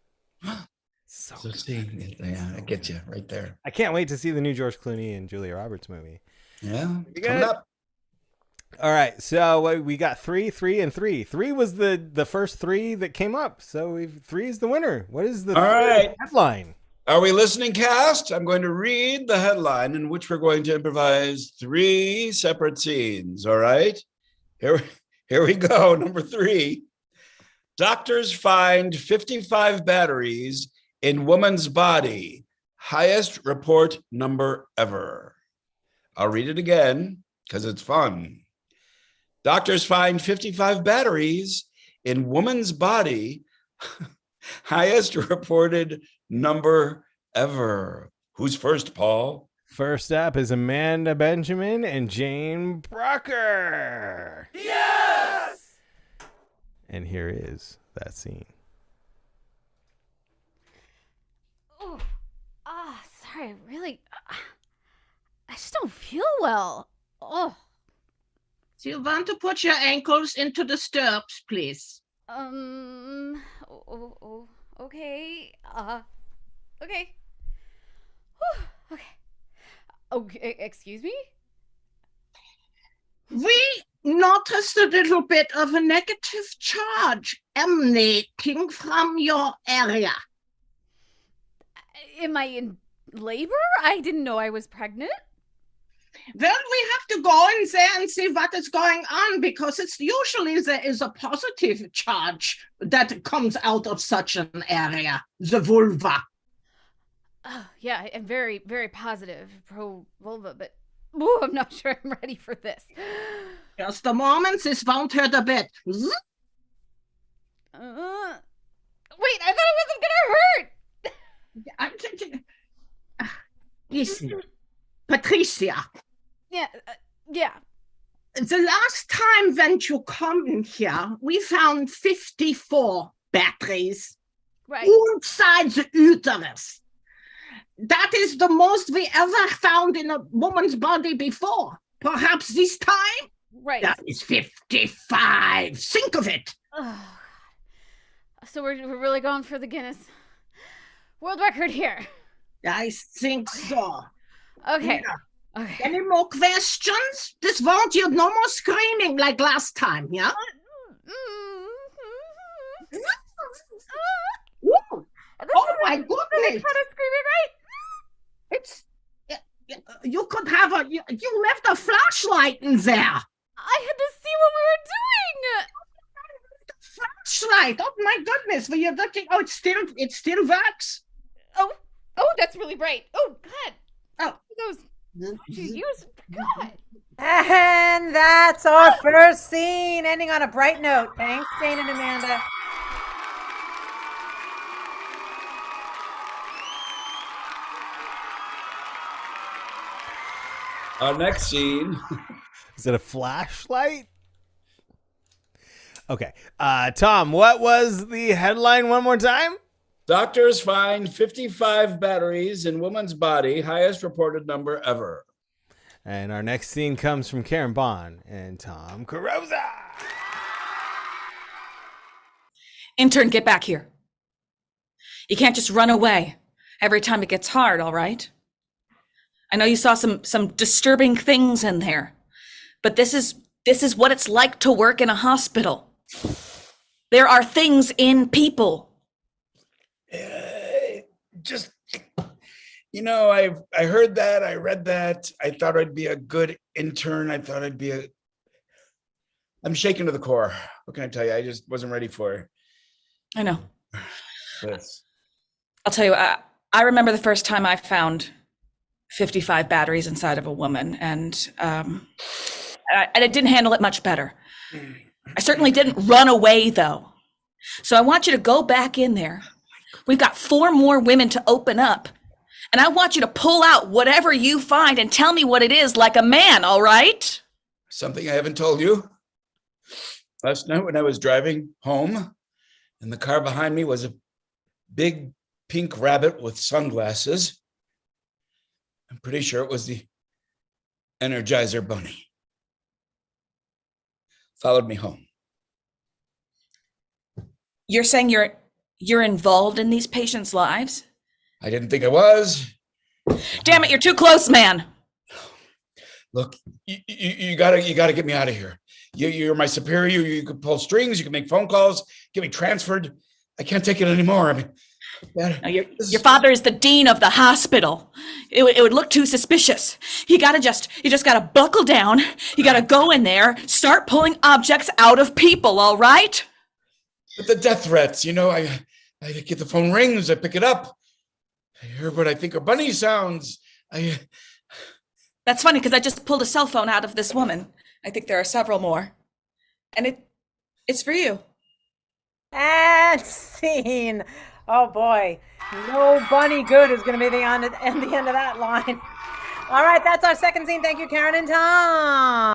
Speaker 1: So
Speaker 2: see, I get you right there.
Speaker 1: I can't wait to see the new George Clooney and Julia Roberts movie.
Speaker 2: Yeah, coming up.
Speaker 1: All right, so we got 3, 3, and 3. 3 was the first 3 that came up, so 3 is the winner. What is the headline?
Speaker 2: Are we listening, cast? I'm going to read the headline in which we're going to improvise 3 separate scenes. All right, here we go. Number 3. Doctors find 55 batteries in woman's body. Highest report number ever. I'll read it again because it's fun. Doctors find 55 batteries in woman's body. Highest reported number ever. Who's first, Paul?
Speaker 1: First up is Amanda Benjamin and Jane Brucker. Yes! And here is that scene.
Speaker 7: Oh, sorry. Really, I just don't feel well. Oh.
Speaker 6: Do you want to put your ankles into the stirrups, please?
Speaker 7: Okay. Okay. Whew, okay, excuse me?
Speaker 6: We noticed a little bit of a negative charge emanating from your area.
Speaker 7: Am I in labor? I didn't know I was pregnant.
Speaker 6: Well, we have to go in there and see what is going on, because it's usually there is a positive charge that comes out of such an area, the vulva.
Speaker 7: Oh, yeah, I'm very, very positive pro vulva, but I'm not sure I'm ready for this.
Speaker 6: Just a moment, this won't hurt a bit.
Speaker 7: Wait, I thought it wasn't gonna hurt.
Speaker 6: Listen, Patricia.
Speaker 7: Yeah.
Speaker 6: The last time when you come in here, we found 54 batteries.
Speaker 7: Right.
Speaker 6: Inside the uterus. That is the most we ever found in a woman's body before. Perhaps this time?
Speaker 7: Right.
Speaker 6: That is 55. Think of it.
Speaker 7: Oh, so we're really going for the Guinness World Record here.
Speaker 6: I think so.
Speaker 7: Okay.
Speaker 6: Yeah.
Speaker 7: Okay.
Speaker 6: Any more questions? This won't you no more screaming like last time, yeah? Oh my goodness!
Speaker 7: Screaming, right?
Speaker 6: It's you could have you left a flashlight in there.
Speaker 7: I had to see what we were doing.
Speaker 6: Flashlight! Oh my goodness! Were you looking? Oh, it still works.
Speaker 7: Oh, that's really bright. Oh God.
Speaker 6: Oh,
Speaker 7: those. Use God.
Speaker 5: And that's our first scene, ending on a bright note. Thanks, Jane and Amanda.
Speaker 2: Our next scene.
Speaker 1: Is it a flashlight? Okay. Tom, what was the headline one more time?
Speaker 2: Doctors find 55 batteries in woman's body, highest reported number ever.
Speaker 1: And our next scene comes from Karen Baughn and Tom Carrozza.
Speaker 4: Intern, get back here. You can't just run away every time it gets hard, all right? I know you saw some disturbing things in there, but this is what it's like to work in a hospital. There are things in people.
Speaker 2: Just, I heard that, I read that. I thought I'd be a good intern. I thought I'm shaken to the core. What can I tell you? I just wasn't ready for
Speaker 4: I know.
Speaker 2: this.
Speaker 4: I'll tell you, I remember the first time I found 55 batteries inside of a woman, and I didn't handle it much better. I certainly didn't run away, though. So I want you to go back in there. We've got 4 more women to open up. And I want you to pull out whatever you find and tell me what it is like a man, all right?
Speaker 2: Something I haven't told you. Last night when I was driving home, in the car behind me was a big pink rabbit with sunglasses. I'm pretty sure it was the Energizer Bunny. Followed me home.
Speaker 4: You're saying you're involved in these patients' lives?
Speaker 2: I didn't think I was.
Speaker 4: Damn it, you're too close, man.
Speaker 2: Look, you gotta get me out of here. You're my superior. You can pull strings. You can make phone calls. Get me transferred. I can't take it anymore. I mean,
Speaker 4: Now, your father is the dean of the hospital. It would look too suspicious. You just gotta buckle down. You gotta go in there, start pulling objects out of people, all right?
Speaker 2: But the death threats, I get the phone rings. I pick it up. I hear what I think are bunny sounds.
Speaker 4: That's funny because I just pulled a cell phone out of this woman. I think there are several more. And it's for you.
Speaker 5: And scene. Oh boy. No bunny good is going to be the end of that line. All right, that's our second scene. Thank you, Karen and Tom.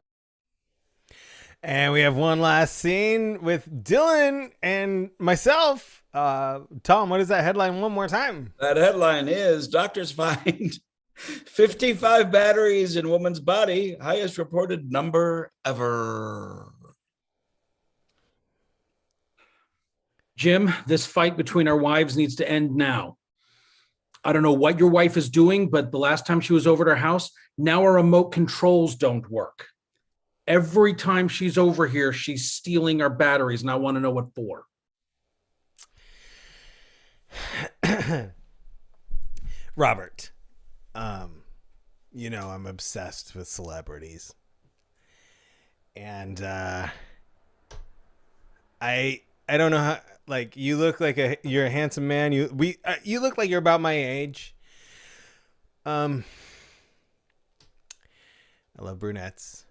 Speaker 1: And we have one last scene with Dylan and myself. Tom, what is that headline one more time?
Speaker 2: That headline is doctors find 55 batteries in woman's body, highest reported number ever.
Speaker 3: Jim, this fight between our wives needs to end now. I don't know what your wife is doing, but the last time she was over at our house, now our remote controls don't work. Every time she's over here, she's stealing our batteries, and I want to know what for.
Speaker 1: Robert, I'm obsessed with celebrities. And I don't know how, like, you look like you're a handsome man. You look like you're about my age. I love brunettes.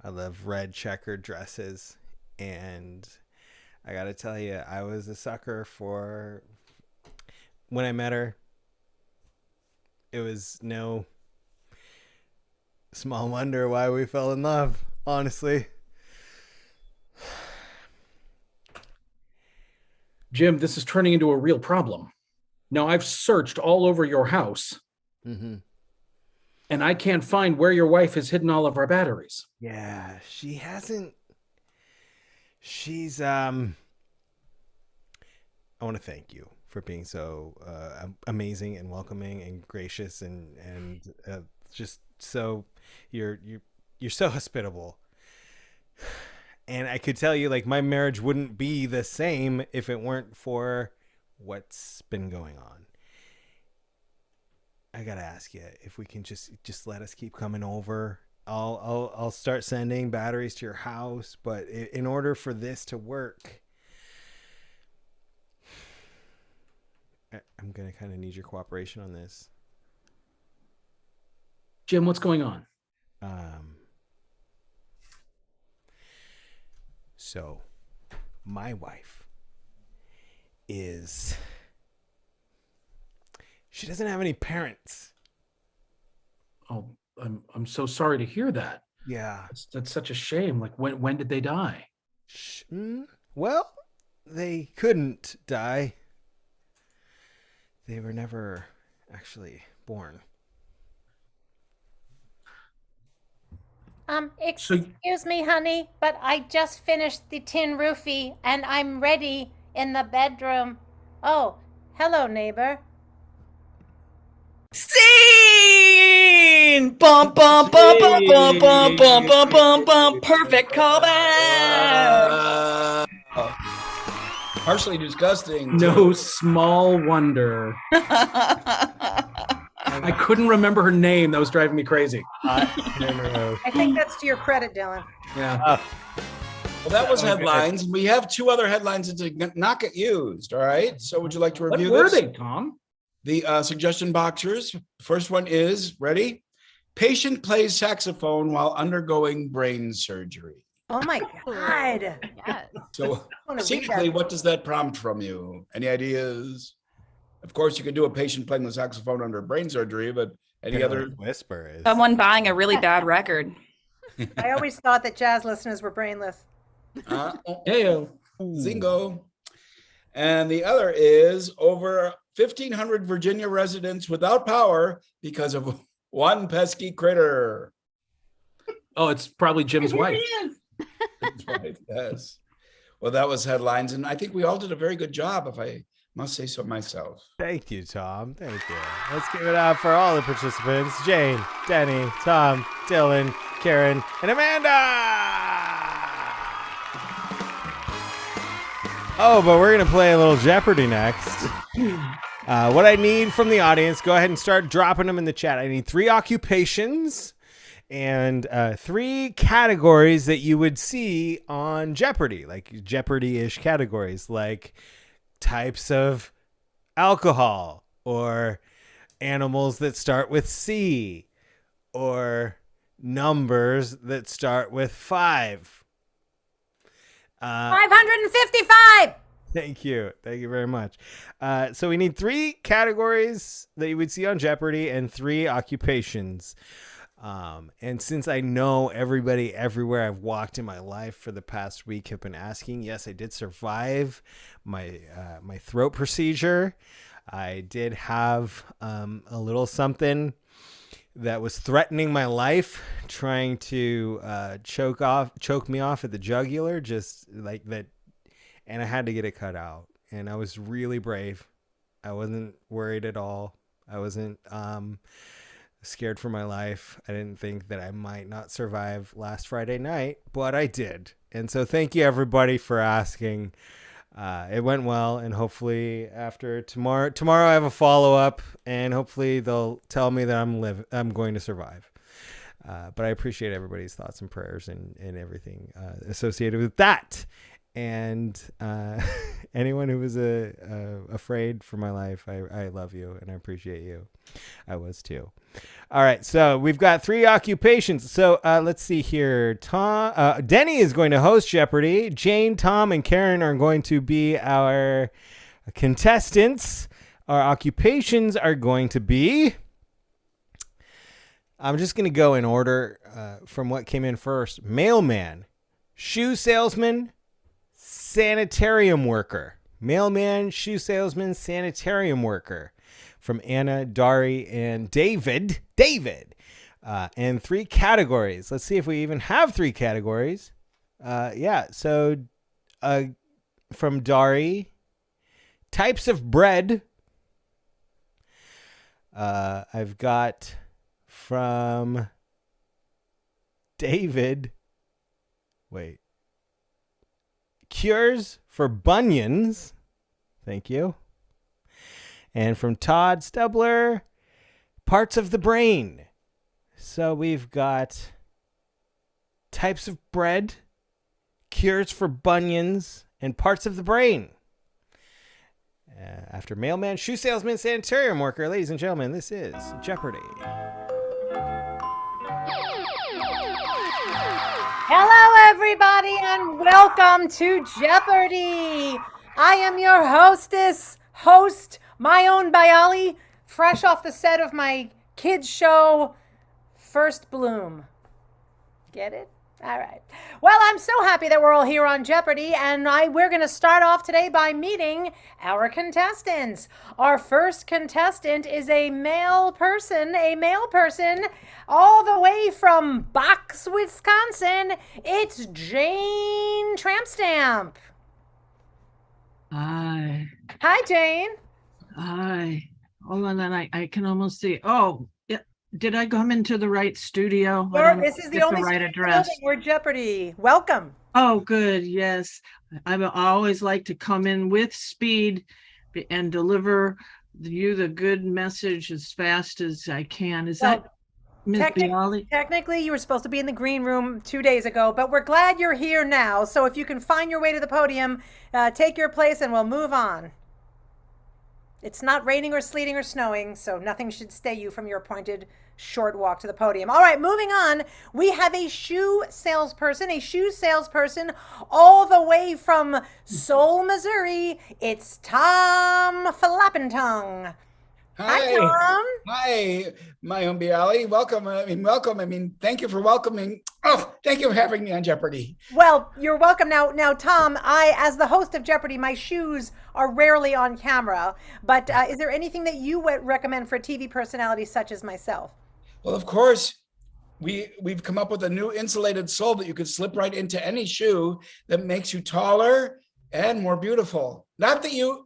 Speaker 1: I love red checkered dresses. And I got to tell you, I was a sucker for when I met her. It was no small wonder why we fell in love, honestly.
Speaker 3: Jim, this is turning into a real problem. Now, I've searched all over your house, and I can't find where your wife has hidden all of our batteries.
Speaker 1: Yeah, she hasn't. I want to thank you for being so amazing and welcoming and gracious and just so you're so hospitable. And I could tell you, like, my marriage wouldn't be the same if it weren't for what's been going on. I gotta ask you if we can just let us keep coming over. I'll start sending batteries to your house, but in order for this to work, I'm gonna kind of need your cooperation on this.
Speaker 3: Jim, what's going on?
Speaker 1: So my wife she doesn't have any parents.
Speaker 3: Oh, I'm so sorry to hear that.
Speaker 1: Yeah.
Speaker 3: That's such a shame. Like, when did they die?
Speaker 1: Well, they couldn't die. They were never actually born.
Speaker 5: Excuse me, honey, but I just finished the tin roofie and I'm ready in the bedroom. Oh, hello, neighbor.
Speaker 4: Scene! Bum, bum, bum, bum, bum, bum, bum, bum, bum, bum. Perfect callback.
Speaker 2: Partially disgusting.
Speaker 3: No small wonder. I couldn't remember her name. That was driving me crazy.
Speaker 5: I think that's to your credit, Dylan.
Speaker 3: Yeah.
Speaker 2: Well, that was headlines. We have 2 other headlines that did not get used. All right. So would you like to review
Speaker 3: What were
Speaker 2: this?
Speaker 3: they, Tom?
Speaker 2: The suggestion boxers. First one is, ready? Patient plays saxophone while undergoing brain surgery.
Speaker 5: Oh my God.
Speaker 7: Yes.
Speaker 2: So,
Speaker 5: wanna read
Speaker 2: scenically,
Speaker 5: that.
Speaker 2: what does that prompt from you? Any ideas? Of course, you could do a patient playing the saxophone under brain surgery, but any other?
Speaker 1: whisper is
Speaker 4: Someone buying a really bad record.
Speaker 5: I always thought that jazz listeners were brainless.
Speaker 3: Heyo.
Speaker 2: Zingo. And the other is over 1,500 Virginia residents without power because of one pesky critter.
Speaker 3: Oh, it's probably Jim's wife.
Speaker 2: That's right. Yes. Well, that was headlines, and I think we all did a very good job, if I must say so myself.
Speaker 1: Thank you, Tom. Thank you. Let's give it up for all the participants: Jane, Denny, Tom, Dylan, Karen, and Amanda. Oh, but we're going to play a little Jeopardy next. What I need from the audience, go ahead and start dropping them in the chat. I need 3 occupations and 3 categories that you would see on Jeopardy, like Jeopardy-ish categories, like types of alcohol, or animals that start with C, or numbers that start with 5.
Speaker 5: 555.
Speaker 1: Thank you. Thank you very much. So we need 3 categories that you would see on Jeopardy and 3 occupations. And since I know everybody everywhere I've walked in my life for the past week have been asking, yes, I did survive my my throat procedure. I did have a little something that was threatening my life, trying to choke me off at the jugular, just like that. And I had to get it cut out. And I was really brave. I wasn't worried at all. I wasn't scared for my life. I didn't think that I might not survive last Friday night, but I did. And so thank you everybody for asking. It went well, and hopefully after tomorrow I have a follow-up, and hopefully they'll tell me that I'm going to survive. But I appreciate everybody's thoughts and prayers and everything associated with that. And anyone who was afraid for my life, I love you and I appreciate you. I was too. All right, so we've got 3 occupations. So let's see here. Denny is going to host Jeopardy. Jane, Tom, and Karen are going to be our contestants. Our occupations are going to be... I'm just going to go in order from what came in first. Mailman, shoe salesman, sanitarium worker. Mailman, shoe salesman, sanitarium worker. From Anna, Dari, and David. And 3 categories. Let's see if we even have 3 categories. So from Dari, types of bread. I've got from David, cures for bunions. Thank you. And from Todd Stubler, parts of the brain. So we've got types of bread, cures for bunions, and parts of the brain. After mailman, shoe salesman, sanitarium worker, ladies and gentlemen, this is Jeopardy!
Speaker 5: Hello, everybody, and welcome to Jeopardy! I am your host, my own Bayali, fresh off the set of my kids' show, First Bloom. Get it? All right. Well, I'm so happy that we're all here on Jeopardy, and we're going to start off today by meeting our contestants. Our first contestant is a male person all the way from Box, Wisconsin. It's Jane Trampstamp.
Speaker 6: Hi.
Speaker 5: Hi, Jane.
Speaker 6: Hi. Hold on, then I can almost see. Oh, yeah. Did I come into the right studio?
Speaker 5: This is the only
Speaker 6: right
Speaker 5: studio
Speaker 6: address.
Speaker 5: We're Jeopardy. Welcome.
Speaker 6: Oh, good. Yes. I always like to come in with speed and deliver you the good message as fast as I can. Is that Ms. Bialy?
Speaker 5: Technically, you were supposed to be in the green room 2 days ago, but we're glad you're here now. So if you can find your way to the podium, take your place and we'll move on. It's not raining or sleeting or snowing, so nothing should stay you from your appointed short walk to the podium. All right, moving on. We have a shoe salesperson all the way from Seoul, Missouri. It's Tom Flappentongue. Hi, Tom.
Speaker 2: Hi, my umbiali. Welcome. Thank you for welcoming. Oh, thank you for having me on Jeopardy.
Speaker 5: Well, you're welcome. Now, Tom, as the host of Jeopardy, my shoes are rarely on camera, but is there anything that you would recommend for a TV personality such as myself?
Speaker 2: Well, of course, we've come up with a new insulated sole that you could slip right into any shoe that makes you taller and more beautiful. Not that you...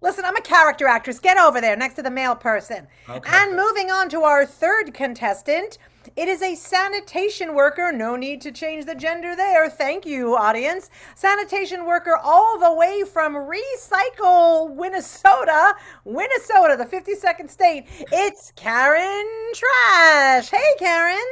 Speaker 5: Listen, I'm a character actress. Get over there next to the male person.
Speaker 2: Okay.
Speaker 5: And moving on to our third contestant, it is a sanitation worker. No need to change the gender there. Thank you, audience. Sanitation worker all the way from Recycle, Minnesota, the 52nd state. It's Karen Trash. Hey, Karen.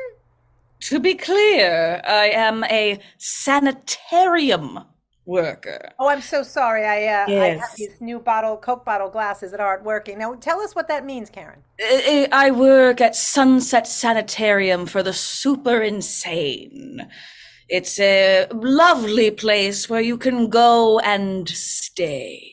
Speaker 4: To be clear, I am a sanitarium worker.
Speaker 5: Oh, I'm so sorry. I have
Speaker 4: Yes.
Speaker 5: these new Coke bottle glasses that aren't working. Now, tell us what that means, Karen.
Speaker 4: I work at Sunset Sanitarium for the super insane. It's a lovely place where you can go and stay.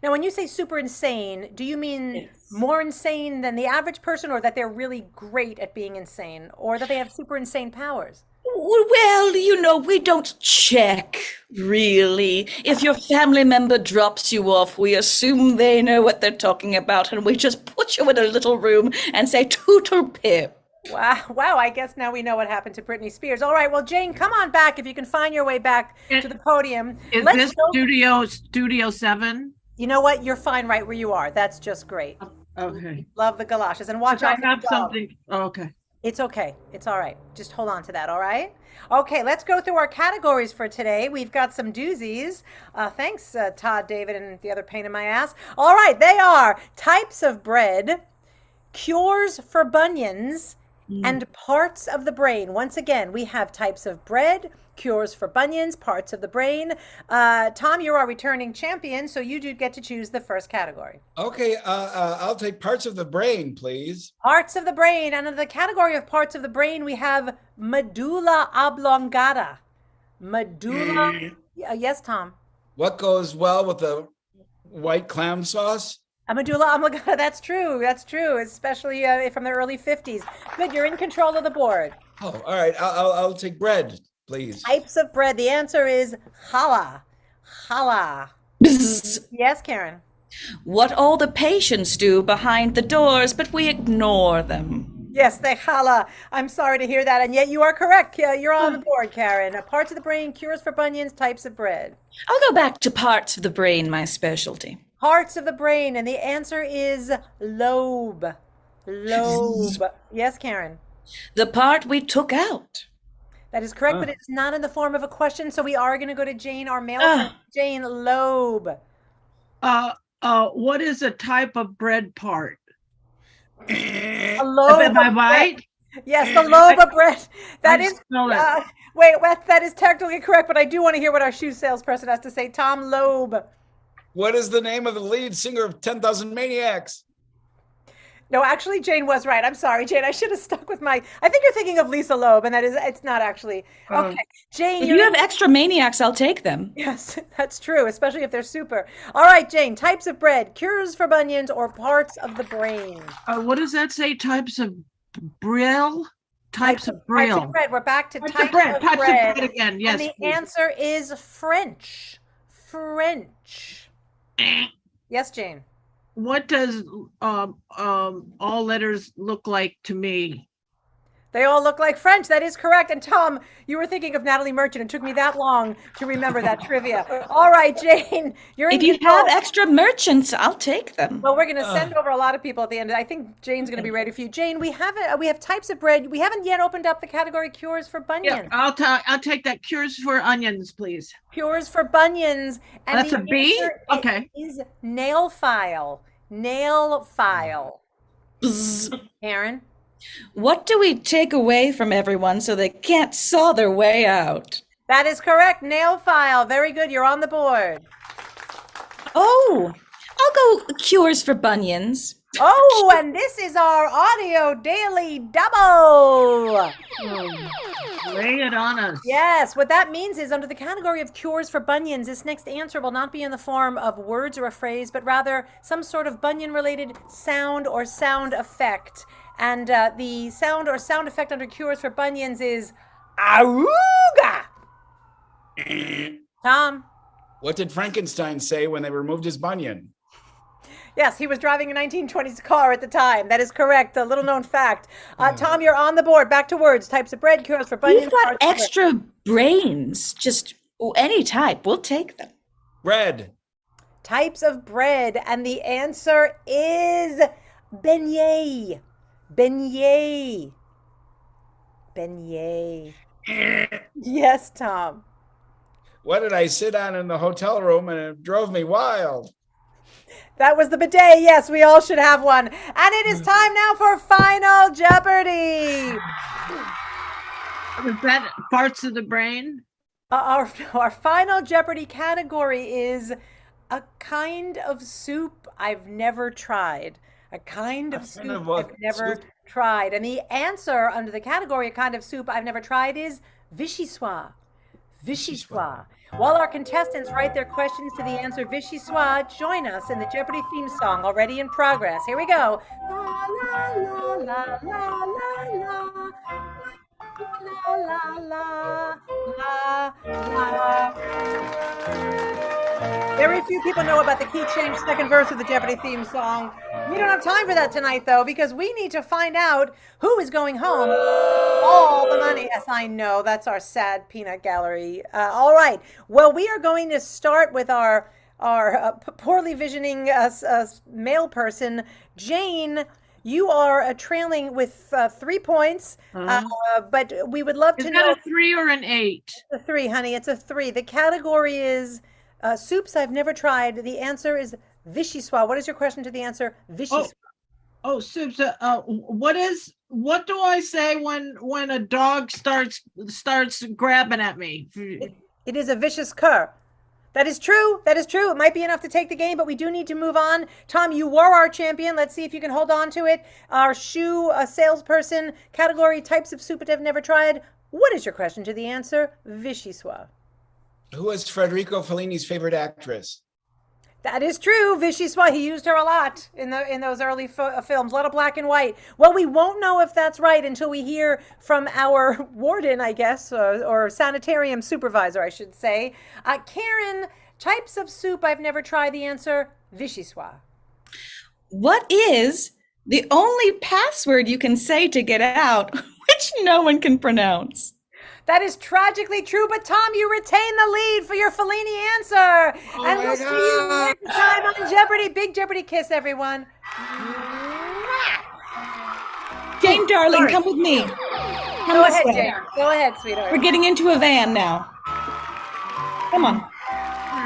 Speaker 5: Now, when you say super insane, do you mean
Speaker 4: Yes.
Speaker 5: more insane than the average person, or that they're really great at being insane, or that they have super insane powers?
Speaker 4: Well, we don't check, really. If your family member drops you off, we assume they know what they're talking about, and we just put you in a little room and say tootle pip.
Speaker 5: Wow, I guess now we know what happened to Britney Spears. All right, well, Jane, come on back if you can find your way back to the podium.
Speaker 6: Is
Speaker 5: Let's
Speaker 6: this
Speaker 5: go-
Speaker 6: Studio 7?
Speaker 5: You know what? You're fine right where you are. That's just great.
Speaker 6: Okay.
Speaker 5: Love the galoshes. And watch
Speaker 6: I
Speaker 5: out for the
Speaker 6: have
Speaker 5: dog.
Speaker 6: something. Oh, okay.
Speaker 5: It's okay. It's all right. Just hold on to that, all right? Okay, let's go through our categories for today. We've got some doozies. Thanks, Todd, David, and the other pain in my ass. All right, they are types of bread, cures for bunions, and parts of the brain. Once again, we have types of bread, cures for bunions, parts of the brain. Tom, you're our returning champion, so you do get to choose the first category.
Speaker 2: Okay, I'll take parts of the brain, please.
Speaker 5: Parts of the brain. And in the category of parts of the brain, we have medulla oblongata. Medulla. Yes, Tom.
Speaker 2: What goes well with the white clam sauce?
Speaker 5: A medulla oblongata. That's true. That's true. Especially from the early 50s. Good. You're in control of the board.
Speaker 2: Oh, all right. I'll take bread, please.
Speaker 5: Types of bread. The answer is challah. Challah.
Speaker 4: Bzz.
Speaker 5: Yes, Karen.
Speaker 4: What all the patients do behind the doors, but we ignore them.
Speaker 5: Yes, they challah. I'm sorry to hear that. And yet you are correct. You're on the board, Karen. Parts of the brain, cures for bunions, types of bread.
Speaker 4: I'll go back to parts of the brain, my specialty.
Speaker 5: Parts of the brain, and the answer is lobe. Lobe. Yes, Karen.
Speaker 4: The part we took out.
Speaker 5: That is correct, but it's not in the form of a question, so we are going to go to Jane, our male friend. Jane, lobe.
Speaker 6: What is a type of bread part?
Speaker 5: A lobe
Speaker 6: Am I
Speaker 5: of
Speaker 6: right?
Speaker 5: bread. Yes, the lobe of bread. That
Speaker 6: I
Speaker 5: is.
Speaker 6: smell it.
Speaker 5: Wait, that is technically correct, but I do want to hear what our shoe salesperson has to say. Tom Loeb.
Speaker 2: What is the name of the lead singer of 10,000 Maniacs?
Speaker 5: No, actually, Jane was right. I'm sorry, Jane. I should have stuck with my. I think you're thinking of Lisa Loeb, and it's not actually. Okay, Jane.
Speaker 4: If you have extra maniacs, I'll take them.
Speaker 5: Yes, that's true, especially if they're super. All right, Jane. Types of bread, cures for bunions, or parts of the brain.
Speaker 6: What does that say? Types of braille? Types of
Speaker 5: Types
Speaker 6: braille.
Speaker 5: of bread. We're back to
Speaker 6: Types
Speaker 5: types
Speaker 6: of bread.
Speaker 5: of
Speaker 6: Types of
Speaker 5: bread.
Speaker 6: bread again. Yes.
Speaker 5: And the
Speaker 6: please.
Speaker 5: answer is French. French. Yes, Jane.
Speaker 6: What does all letters look like to me?
Speaker 5: They all look like French. That is correct. And Tom, you were thinking of Natalie Merchant. It took me that long to remember that trivia. All right, Jane, you're in
Speaker 4: If you
Speaker 5: control.
Speaker 4: have extra merchants, I'll take them.
Speaker 5: Well, we're going to send over a lot of people at the end. I think Jane's going to be ready for you. Jane, we have types of bread. We haven't yet opened up the category cures for bunions.
Speaker 6: Yeah, I'll take that. Cures for onions, please.
Speaker 5: Cures for bunions. And
Speaker 6: That's
Speaker 5: the
Speaker 6: a B?
Speaker 5: answer
Speaker 6: Okay.
Speaker 5: is nail file. Nail file.
Speaker 4: Bzz.
Speaker 5: Karen?
Speaker 4: What do we take away from everyone so they can't saw their way out?
Speaker 5: That is correct. Nail file. Very good. You're on the board.
Speaker 4: Oh, I'll go cures for bunions.
Speaker 5: Oh, and this is our audio daily double.
Speaker 6: Lay it on us.
Speaker 5: Yes, what that means is under the category of cures for bunions, this next answer will not be in the form of words or a phrase, but rather some sort of bunion-related sound or sound effect. And the sound or sound effect under cures for bunions is auga. Tom?
Speaker 2: What did Frankenstein say when they removed his bunion?
Speaker 5: Yes, he was driving a 1920s car at the time. That is correct. A little known fact. Tom, you're on the board. Back to words. Types of bread, cures for bunions.
Speaker 4: You've got extra brains. Just any type. We'll take them.
Speaker 2: Bread.
Speaker 5: Types of bread. And the answer is beignet. Beignet. Beignet. Yes, Tom.
Speaker 2: What did I sit on in the hotel room and it drove me wild?
Speaker 5: That was the bidet. Yes, we all should have one. And it is time now for Final Jeopardy.
Speaker 6: Was that parts of the brain?
Speaker 5: Our Final Jeopardy category is a kind of soup I've never tried. A kind of soup I've never tried. And the answer under the category a kind of soup I've never tried is vichyssoise. Vichyssoise. While our contestants write their questions to the answer vichyssoise, join us in the Jeopardy theme song already in progress. Here we go. La la la la la la la la la la la. Very few people know about the key change second verse of the Jeopardy theme song. We don't have time for that tonight, though, because we need to find out who is going home. All the money. Yes, I know. That's our sad peanut gallery. All right. Well, we are going to start with our poorly visioning male person, Jane. You are trailing with 3 points, but we would love to know.
Speaker 6: Is that a 3 or an 8?
Speaker 5: It's a 3, honey. It's a 3. The category is soups I've never tried. The answer is vichyssoise. What is your question to the answer? Vichyssoise.
Speaker 6: Oh, soups. What do I say when a dog starts grabbing at me?
Speaker 5: It is a vicious cur. That is true. That is true. It might be enough to take the game, but we do need to move on. Tom, you were our champion. Let's see if you can hold on to it. Our shoe salesperson category, types of soup that I've never tried. What is your question to the answer? Vichyssoise.
Speaker 2: Who was Federico Fellini's favorite actress?
Speaker 5: That is true. Vichyssoise, he used her a lot in those early films, a lot of black and white. Well, we won't know if that's right until we hear from our warden, I guess, or sanitarium supervisor, I should say. Karen, types of soup I've never tried. The answer, vichyssoise.
Speaker 4: What is the only password you can say to get out, which no one can pronounce?
Speaker 5: That is tragically true, but Tom, you retain the lead for your Fellini answer.
Speaker 2: Oh
Speaker 5: and we'll see you next time on Jeopardy. Big Jeopardy kiss, everyone.
Speaker 4: Jane, darling, come with me.
Speaker 5: Go ahead, Jane. Go ahead, sweetheart.
Speaker 4: We're getting into a van now. Come on.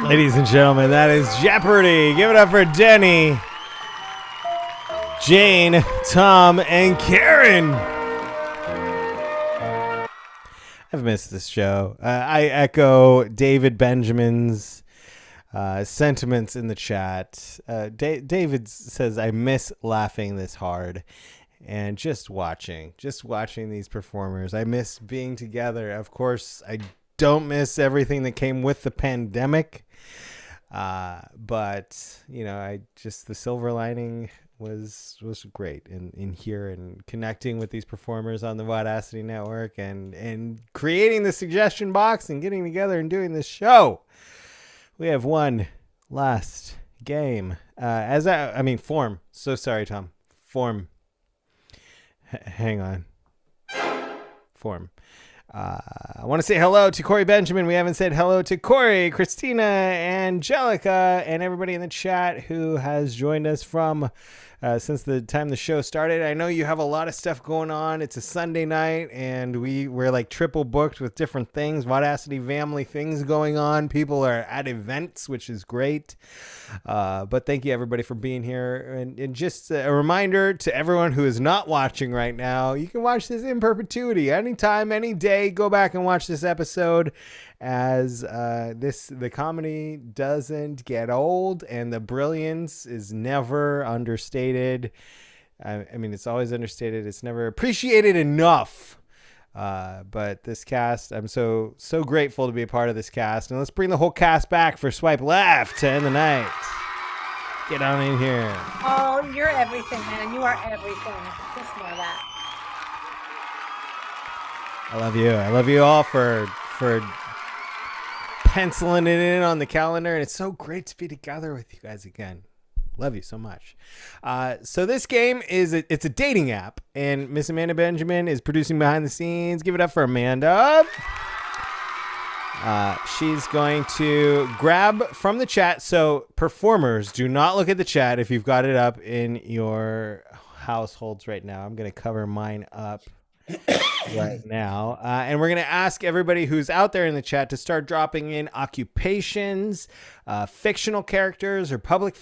Speaker 1: Ladies and gentlemen, that is Jeopardy. Give it up for Denny, Jane, Tom, and Karen. I've missed this show. I echo David Benjamin's sentiments in the chat. David says, I miss laughing this hard and just watching these performers. I miss being together. Of course, I don't miss everything that came with the pandemic. But, you know, the silver lining was great in here and connecting with these performers on the Vaudacity network and creating the suggestion box and getting together and doing this show. We have one last game. Form. So sorry, Tom. Form. Hang on. Form. I want to say hello to Corey Benjamin. We haven't said hello to Corey, Christina, Angelica, and everybody in the chat who has joined us from since the time the show started. I know you have a lot of stuff going on. It's a Sunday night, and we're like triple booked with different things, Vaudacity family things going on. People are at events, which is great. But thank you, everybody, for being here. And just a reminder to everyone who is not watching right now, you can watch this in perpetuity. Anytime, any day, go back and watch this episode as the comedy doesn't get old and the brilliance is never understated. I mean, it's always understated. It's never appreciated enough. But this cast, I'm so grateful to be a part of this cast. And let's bring the whole cast back for Swipe Left to end the night. Get on in here.
Speaker 5: Oh, you're everything, man. You are everything. Just know that.
Speaker 1: I love you. I love you all for penciling it in on the calendar. And it's so great to be together with you guys again. Love you so much. So this game it's a dating app, and Miss Amanda Benjamin is producing behind the scenes. Give it up for Amanda. She's going to grab from the chat. So performers, do not look at the chat if you've got it up in your households right now. I'm going to cover mine up right now. And we're going to ask everybody who's out there in the chat to start dropping in occupations, fictional characters or public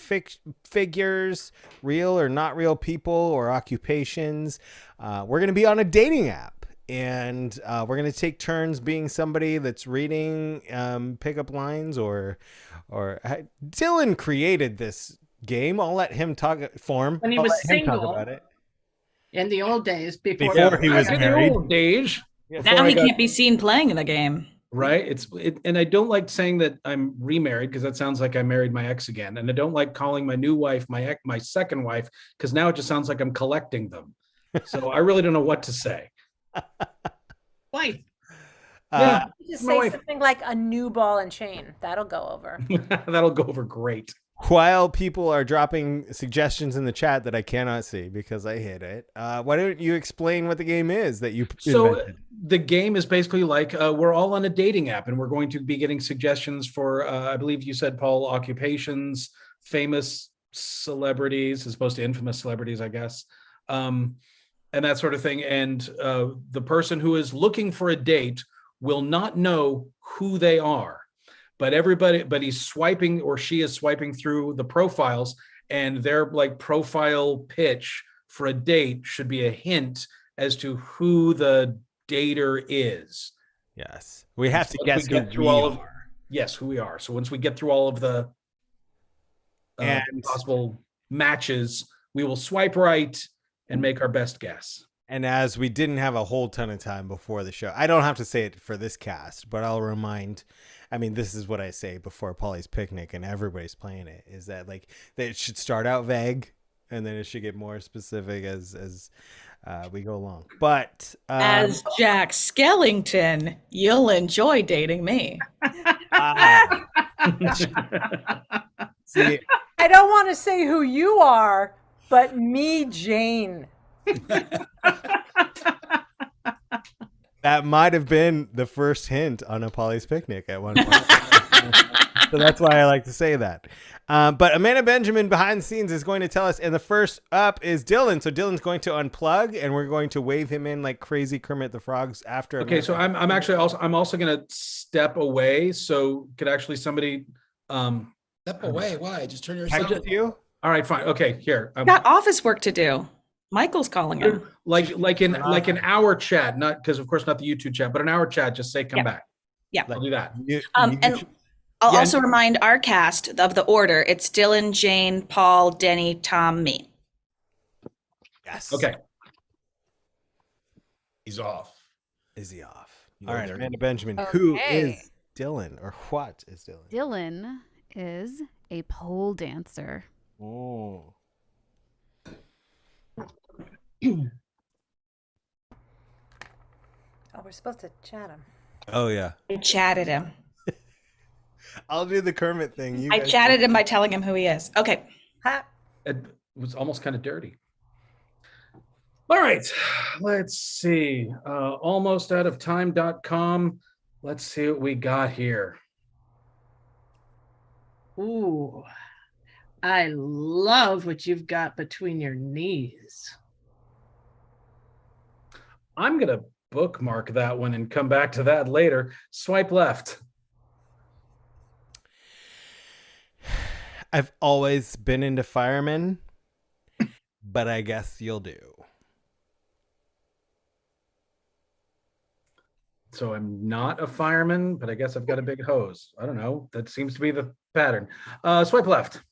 Speaker 1: figures, real or not real people or occupations. We're going to be on a dating app. And we're going to take turns being somebody that's reading pickup lines or Dylan created this game. I'll let him talk
Speaker 6: When he
Speaker 1: I'll
Speaker 6: was
Speaker 1: let him talk
Speaker 6: single.
Speaker 1: about it.
Speaker 6: In the old days, before
Speaker 1: He was
Speaker 3: in
Speaker 1: married.
Speaker 3: the old age.
Speaker 4: Now he can't be seen playing in the game.
Speaker 3: Right. And I don't like saying that I'm remarried because that sounds like I married my ex again. And I don't like calling my new wife my second wife because now it just sounds like I'm collecting them. So I really don't know what to say.
Speaker 6: wife.
Speaker 3: Yeah,
Speaker 5: Just
Speaker 3: my
Speaker 5: say
Speaker 3: wife.
Speaker 5: something like a new ball and chain. That'll go over.
Speaker 3: That'll go over great.
Speaker 1: While people are dropping suggestions in the chat that I cannot see because I hid it, why don't you explain what the game is that you invented?
Speaker 3: The game is basically like we're all on a dating app, and we're going to be getting suggestions for, I believe you said, Paul, occupations, famous celebrities, as opposed to infamous celebrities, I guess, and that sort of thing. And the person who is looking for a date will not know who they are. But he's swiping, or she is swiping through the profiles, and their like profile pitch for a date should be a hint as to who the dater is.
Speaker 1: Yes, we have to guess who we are.
Speaker 3: Yes, who we are. So once we get through all of the
Speaker 1: and
Speaker 3: possible matches, we will swipe right and make our best guess.
Speaker 1: And as we didn't have a whole ton of time before the show, I don't have to say it for this cast, but I'll remind. I mean, this is what I say before Polly's Picnic and everybody's playing it, is that like that it should start out vague and then it should get more specific as we go along. But
Speaker 4: as Jack Skellington, you'll enjoy dating me.
Speaker 1: See,
Speaker 5: I don't want to say who you are, but me, Jane.
Speaker 1: that might have been the first hint on a Polly's Picnic at one point. So that's why I like to say that. But Amanda Benjamin behind the scenes is going to tell us, and the first up is Dylan. So Dylan's going to unplug, and we're going to wave him in like crazy Kermit the Frogs after.
Speaker 3: Okay, so I'm also going to step away. So could actually somebody
Speaker 2: Step away. Why? Just turn your
Speaker 1: Catch
Speaker 2: sound.
Speaker 1: it to you?
Speaker 3: All right, fine. Okay, here.
Speaker 4: Got office work to do. Michael's calling him.
Speaker 3: Like in our chat, not because of course not the YouTube chat, but in our chat, just say come
Speaker 4: Yeah.
Speaker 3: back.
Speaker 4: Yeah.
Speaker 3: I'll do that.
Speaker 4: And I'll also remind our cast of the order. It's Dylan, Jane, Paul, Denny, Tom, me.
Speaker 1: Yes.
Speaker 3: Okay.
Speaker 2: He's off.
Speaker 1: Is he off?
Speaker 2: You
Speaker 1: All
Speaker 2: know
Speaker 1: right,
Speaker 2: there.
Speaker 1: Amanda Benjamin. Who
Speaker 7: Okay.
Speaker 1: is Dylan, or what is Dylan?
Speaker 7: Dylan is a pole dancer.
Speaker 1: Oh.
Speaker 5: Oh, we're supposed to chat him.
Speaker 1: Oh yeah.
Speaker 4: I chatted him.
Speaker 1: I'll do the Kermit thing. You
Speaker 4: I
Speaker 1: guys
Speaker 4: chatted him by telling him who he is. Okay.
Speaker 5: Ha.
Speaker 3: It was almost kind of dirty. All right, let's see. Almost out of time.com. Let's see what we got here.
Speaker 6: Ooh, I love what you've got between your knees.
Speaker 3: I'm going to bookmark that one and come back to that later. Swipe left.
Speaker 1: I've always been into firemen, but I guess you'll do.
Speaker 3: So I'm not a fireman, but I guess I've got a big hose. I don't know. That seems to be the pattern. Swipe left.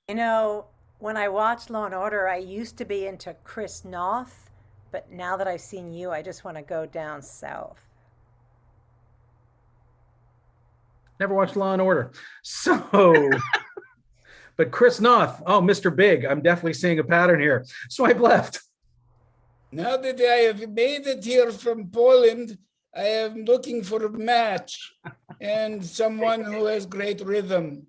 Speaker 5: You know, when I watched Law and Order, I used to be into Chris Noth, but now that I've seen you, I just want to go down south.
Speaker 3: Never watched Law and Order. So, but Chris Noth, oh, Mr. Big, I'm definitely seeing a pattern here. Swipe left.
Speaker 2: Now that I have made it here from Poland, I am looking for a match and someone who has great rhythm.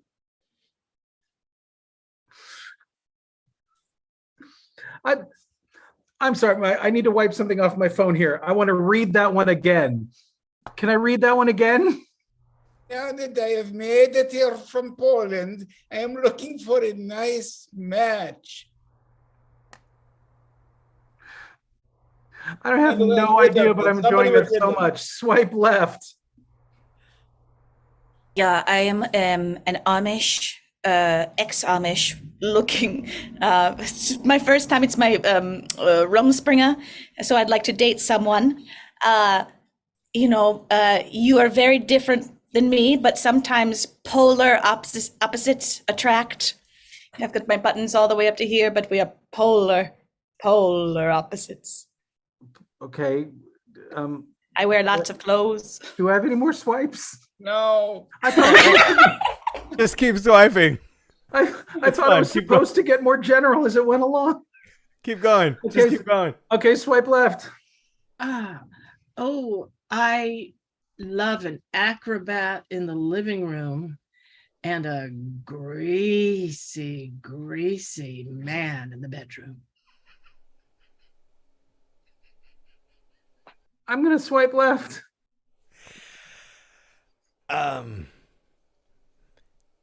Speaker 3: I'm sorry, I need to wipe something off my phone here. I want to read that one again. Can I read that one again?
Speaker 2: Now that I have made it here from Poland, I am looking for a nice match.
Speaker 3: I don't have no idea, but I'm enjoying it so much. Swipe left.
Speaker 4: Yeah, I am an Amish, ex-Amish looking. It's my first time. It's my Rumspringa, so I'd like to date someone. You are very different than me, but sometimes polar opposites attract. I've got my buttons all the way up to here, but we are polar opposites.
Speaker 3: Okay.
Speaker 4: I wear lots of clothes.
Speaker 3: Do I have any more swipes?
Speaker 2: No.
Speaker 3: I thought
Speaker 1: Just keep swiping.
Speaker 3: I thought I was supposed to get more general as it went along.
Speaker 1: Keep going.
Speaker 3: Okay.
Speaker 1: Just keep going.
Speaker 3: Okay, swipe left.
Speaker 6: I love an acrobat in the living room and a greasy man in the bedroom.
Speaker 3: I'm gonna swipe left.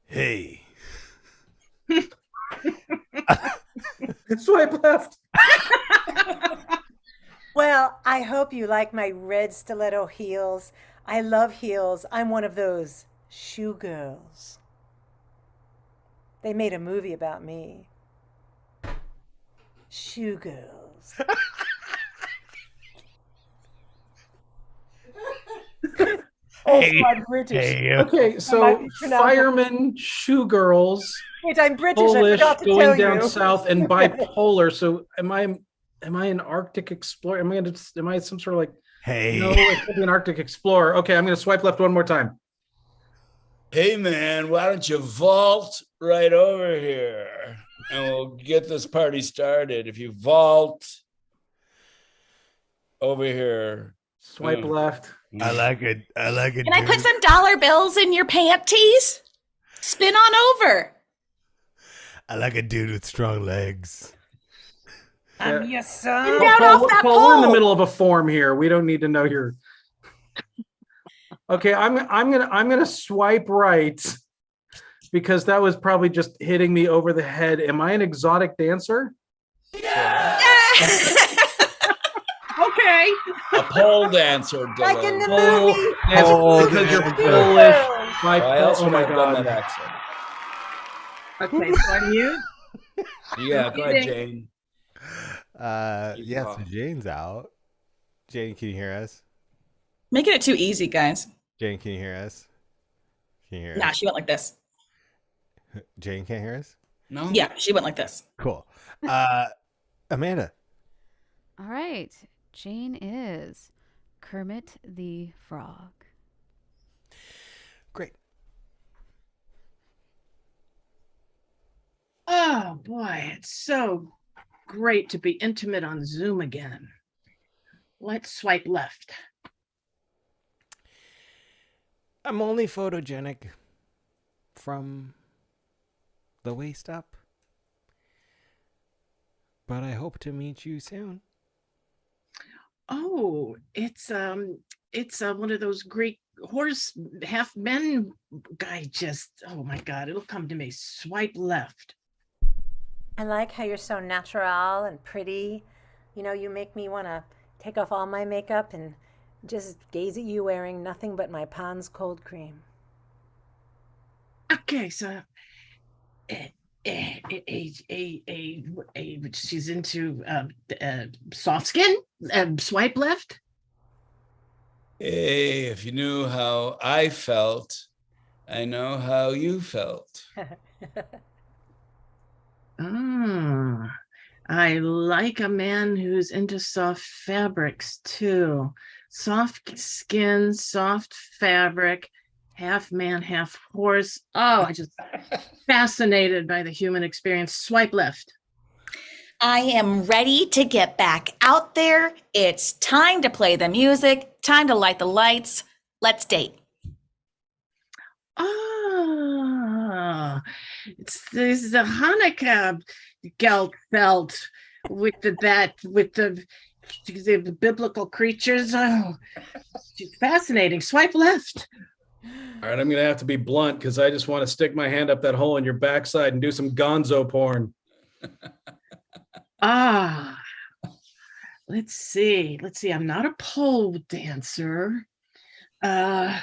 Speaker 1: Hey.
Speaker 3: Swipe left.
Speaker 5: Well, I hope you like my red stiletto heels. I love heels. I'm one of those shoe girls. They made a movie about me. Shoe girls. Oh, I'm British.
Speaker 1: Hey.
Speaker 3: Okay, so firemen, shoe girls,
Speaker 5: Wait, I'm British.
Speaker 3: Polish,
Speaker 5: I forgot to
Speaker 3: going
Speaker 5: tell
Speaker 3: down
Speaker 5: you.
Speaker 3: south, and bipolar. So am I an Arctic explorer? Am I some sort of like?
Speaker 1: Hey.
Speaker 3: No, it could be an Arctic explorer. Okay, I'm gonna swipe left one more time.
Speaker 2: Hey, man, why don't you vault right over here and we'll get this party started. If you vault over here.
Speaker 3: Swipe left.
Speaker 1: I like it.
Speaker 4: Can I put some dollar bills in your panties? Spin on over.
Speaker 1: I like a dude with strong legs.
Speaker 5: I'm your son.
Speaker 4: Down off that
Speaker 3: Paul, we're in the
Speaker 4: pole.
Speaker 3: middle of a form here. We don't need to know your. Okay, I'm gonna swipe right because that was probably just hitting me over the head. Am I an exotic dancer?
Speaker 6: Okay.
Speaker 2: A pole dancer.
Speaker 5: Like in the
Speaker 2: Dylan.
Speaker 5: movie.
Speaker 3: Yes,
Speaker 1: Oh,
Speaker 3: because you're
Speaker 1: dancer.
Speaker 3: Polish.
Speaker 2: I also
Speaker 3: Oh my
Speaker 2: have done that
Speaker 3: god.
Speaker 2: accent.
Speaker 6: Okay, so I'm mute.
Speaker 2: Yeah, go ahead, Jane.
Speaker 1: Yes, so Jane's out. Jane, can you hear us?
Speaker 4: Making it too easy, guys.
Speaker 1: Jane, can you hear us? Can you hear
Speaker 4: Nah,
Speaker 1: us?
Speaker 4: she went like this.
Speaker 1: Jane can't hear us?
Speaker 2: No?
Speaker 4: Yeah, she went like this.
Speaker 1: Cool. Amanda.
Speaker 7: All right. Jane is Kermit the Frog.
Speaker 1: Great.
Speaker 6: Oh boy, it's so great to be intimate on Zoom again. Let's swipe left.
Speaker 1: I'm only photogenic from the waist up. But I hope to meet you soon.
Speaker 6: Oh, it's one of those Greek horse half men guy. Just oh my god, it'll come to me. Swipe left.
Speaker 5: I like how you're so natural and pretty. You know, you make me want to take off all my makeup and just gaze at you wearing nothing but my Pond's cold cream.
Speaker 6: Okay, so she's into soft skin. Swipe left.
Speaker 2: Hey, if you knew how I felt, I know how you felt.
Speaker 6: I like a man who's into soft fabrics too. Soft skin, soft fabric, half man, half horse. Oh, I just fascinated by the human experience. Swipe left.
Speaker 4: I am ready to get back out there. It's time to play the music, time to light the lights. Let's date.
Speaker 6: Ah, this is a Hanukkah gelt belt with the biblical creatures. Oh, she's fascinating. Swipe left.
Speaker 3: All right, I'm gonna have to be blunt because I just want to stick my hand up that hole in your backside and do some gonzo porn.
Speaker 6: Ah, let's see. I'm not a pole dancer. I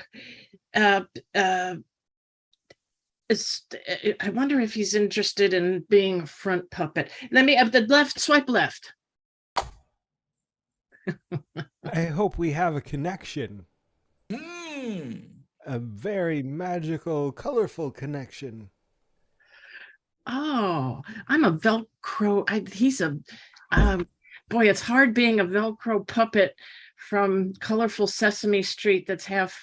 Speaker 6: wonder if he's interested in being a front puppet. Let me have the left, swipe left.
Speaker 1: I hope we have a connection.
Speaker 2: Mm.
Speaker 1: A very magical, colorful connection.
Speaker 6: Oh, I'm a Velcro. Boy, it's hard being a Velcro puppet from colorful Sesame Street that's half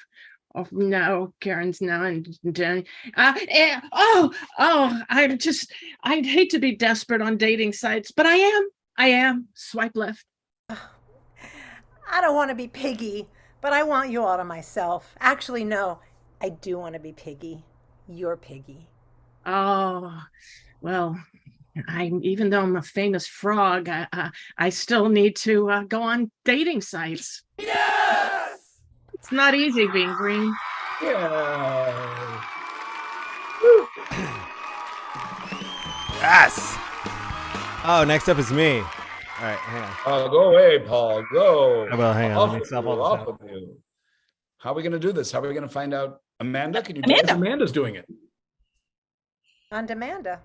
Speaker 6: of now Karen's now and Denny. I'd hate to be desperate on dating sites, but I am. Swipe left.
Speaker 5: I don't want to be Piggy, but I want you all to myself. Actually, no, I do want to be Piggy. You're Piggy.
Speaker 6: Oh, well, even though I'm a famous frog, I still need to go on dating sites.
Speaker 2: Yes!
Speaker 6: It's not easy being green.
Speaker 2: Yeah.
Speaker 1: Yes! Oh, next up is me. All right, hang on.
Speaker 2: Oh, go away, Paul. Go.
Speaker 1: Well, hang on.
Speaker 2: Off
Speaker 1: Let me
Speaker 2: with
Speaker 1: stop
Speaker 2: you,
Speaker 1: all this
Speaker 2: off
Speaker 1: stuff.
Speaker 2: with you. How are we going to do this? How are we going to find out? Amanda, can you do
Speaker 4: Amanda.
Speaker 2: this?
Speaker 3: Amanda's doing it.
Speaker 5: On Demanda.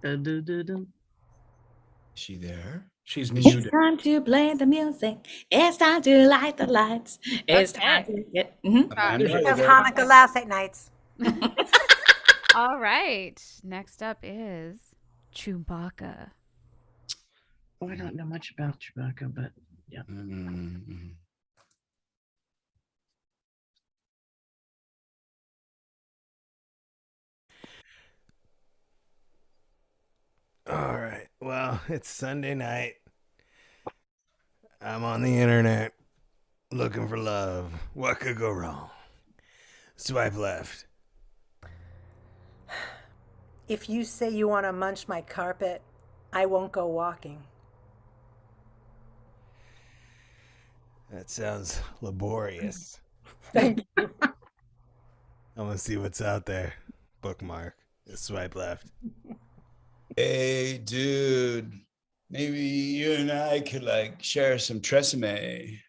Speaker 6: Dun-dun-dun-dun.
Speaker 2: Is she there?
Speaker 3: She's
Speaker 4: It's
Speaker 3: muted.
Speaker 4: time to play the music. It's time to light the lights. It's time to get.
Speaker 2: Amanda, are you
Speaker 5: Because
Speaker 2: there?
Speaker 5: Hanukkah last 8 nights.
Speaker 7: All right. Next up is Chewbacca.
Speaker 6: Oh, I don't know much about Chewbacca, but yeah.
Speaker 2: Mm.
Speaker 1: All right. Well, it's Sunday night. I'm on the internet looking for love. What could go wrong? Swipe left.
Speaker 5: If you say you want to munch my carpet, I won't go walking.
Speaker 1: That sounds laborious.
Speaker 5: Thank you.
Speaker 1: I'm going to see what's out there. Bookmark. Swipe left.
Speaker 2: Hey, dude. Maybe you and I could share some Tresemme.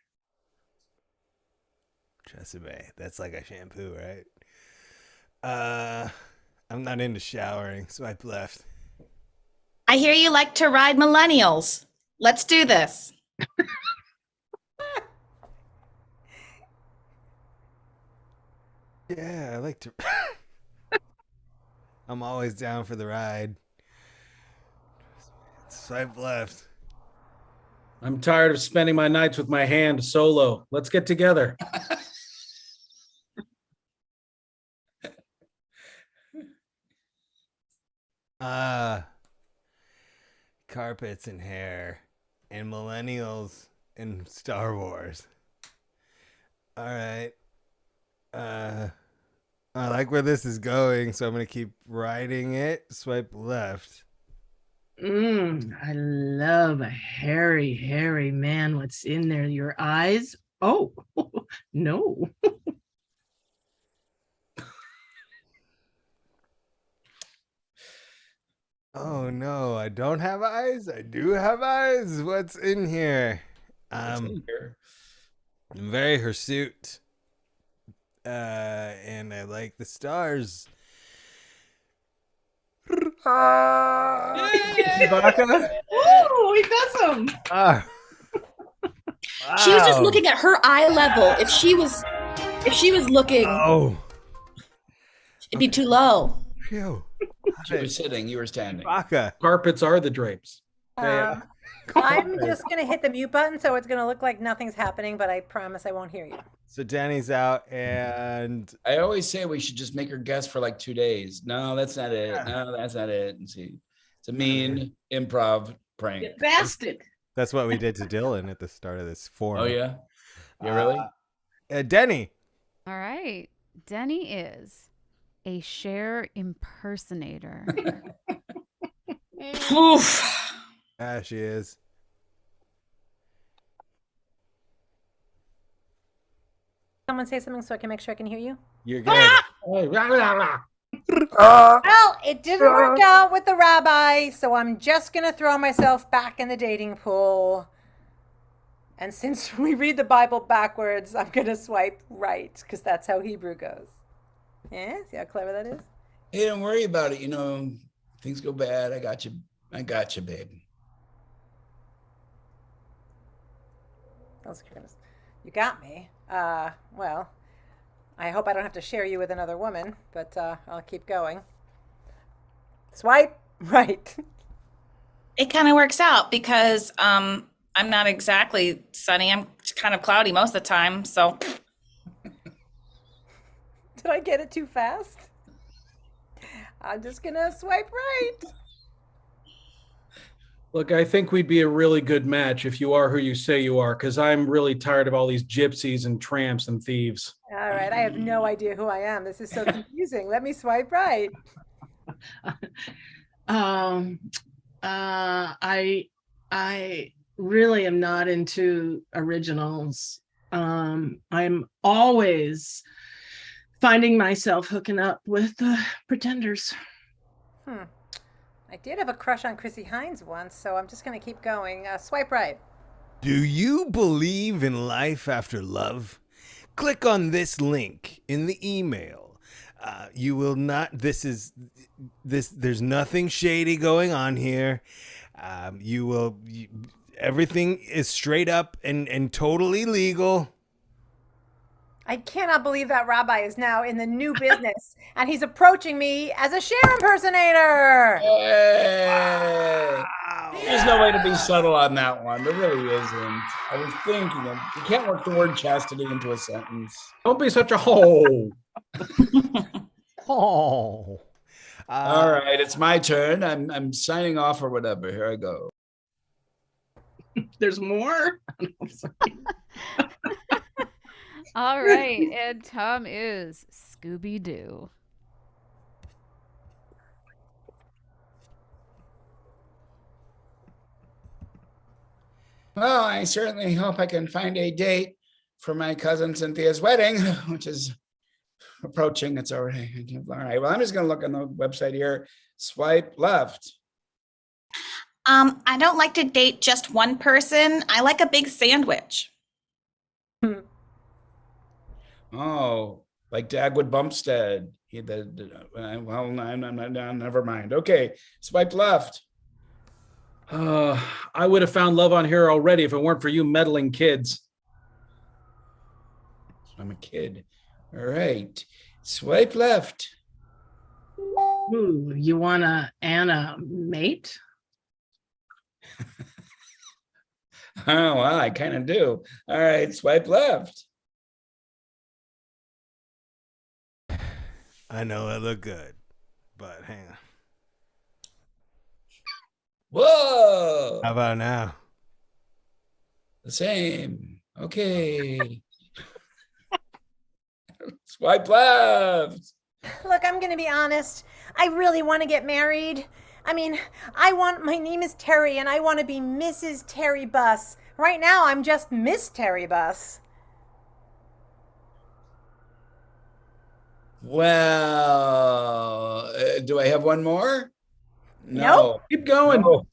Speaker 1: Tresemme. That's like a shampoo, right? I'm not into showering. Swipe left.
Speaker 4: I hear you like to ride millennials. Let's do this.
Speaker 1: Yeah, I like to. I'm always down for the ride. Swipe left.
Speaker 3: I'm tired of spending my nights with my hand solo. Let's get together.
Speaker 1: Carpets and hair and millennials and Star Wars. All right. I like where this is going, so I'm gonna keep riding it. Swipe left.
Speaker 6: I love a hairy man. What's in there? Your eyes? Oh, no.
Speaker 1: Oh no, I don't have eyes. I do have eyes. What's in here?
Speaker 2: Here.
Speaker 1: I'm very hirsute. And I like the stars.
Speaker 6: Woo, we got some.
Speaker 4: She was just
Speaker 1: Wow.
Speaker 4: looking at her eye level. If she was looking,
Speaker 1: Oh.
Speaker 4: it'd be too low.
Speaker 1: Phew.
Speaker 2: She was sitting, you were standing.
Speaker 1: Baka.
Speaker 3: Carpets are the drapes.
Speaker 5: I'm just going to hit the mute button, so it's going to look like nothing's happening, but I promise I won't hear you.
Speaker 1: So Danny's out, and
Speaker 2: I always say we should just make her guess for like 2 days. No, that's not it. No, that's not it. And see, it's a mean improv prank.
Speaker 6: You bastard.
Speaker 1: that's what we did to Dylan at the start of this forum.
Speaker 2: Oh yeah, yeah, really?
Speaker 1: Denny.
Speaker 7: All right. Denny is a Cher impersonator.
Speaker 4: Oof.
Speaker 1: She is.
Speaker 5: Someone say something so I can make sure I can hear you.
Speaker 1: You're good.
Speaker 5: Well, it didn't work out with the rabbi, so I'm just going to throw myself back in the dating pool. And since we read the Bible backwards, I'm going to swipe right, because that's how Hebrew goes. Yeah, see how clever that is?
Speaker 2: Hey, don't worry about it. You know, things go bad. I got you. I got you, babe.
Speaker 5: You got me. Well, I hope I don't have to share you with another woman, but I'll keep going. Swipe right.
Speaker 4: It kind of works out because I'm not exactly sunny. I'm kind of cloudy most of the time. So
Speaker 5: Did I get it too fast? I'm just going to swipe right.
Speaker 3: Look, I think we'd be a really good match if you are who you say you are, because I'm really tired of all these gypsies and tramps and thieves.
Speaker 5: All right, I have no idea who I am. This is so confusing. Let me swipe right.
Speaker 6: I really am not into originals. I'm always finding myself hooking up with pretenders.
Speaker 5: I did have a crush on Chrissy Hines once, so I'm just going to keep going. Swipe right.
Speaker 1: Do you believe in life after love? Click on this link in the email. You will not. There's nothing shady going on here. Everything is straight up and totally legal.
Speaker 5: I cannot believe that rabbi is now in the new business, and he's approaching me as a Cher impersonator.
Speaker 2: Hey. There's no way to be subtle on that one. There really isn't. I was thinking of, you can't work the word chastity into a sentence.
Speaker 3: Don't be such a hoe.
Speaker 1: Oh.
Speaker 2: All right, it's my turn. I'm signing off or whatever. Here I go.
Speaker 6: There's more?
Speaker 7: All right. And Tom is Scooby-Doo.
Speaker 2: Well, I certainly hope I can find a date for my cousin Cynthia's wedding, which is approaching. It's already. All right. Well, I'm just going to look on the website here. Swipe left.
Speaker 4: I don't like to date just one person. I like a big sandwich.
Speaker 2: Oh, like Dagwood Bumpstead. Never mind. Okay, swipe left.
Speaker 3: I would have found love on here already if it weren't for you meddling kids.
Speaker 2: I'm a kid. All right, swipe left.
Speaker 6: Ooh, you want a Anna mate?
Speaker 2: Oh, well, I kind of do. All right, swipe left.
Speaker 1: I know it looked good, but hang on.
Speaker 2: Whoa.
Speaker 1: How about now?
Speaker 2: The same. Okay. Swipe left.
Speaker 5: Look, I'm going to be honest. I really want to get married. I mean, my name is Terry, and I want to be Mrs. Terry Bus. Right now, I'm just Miss Terry Bus.
Speaker 2: Well, do I have one more?
Speaker 5: Nope.
Speaker 3: Keep going.
Speaker 2: No.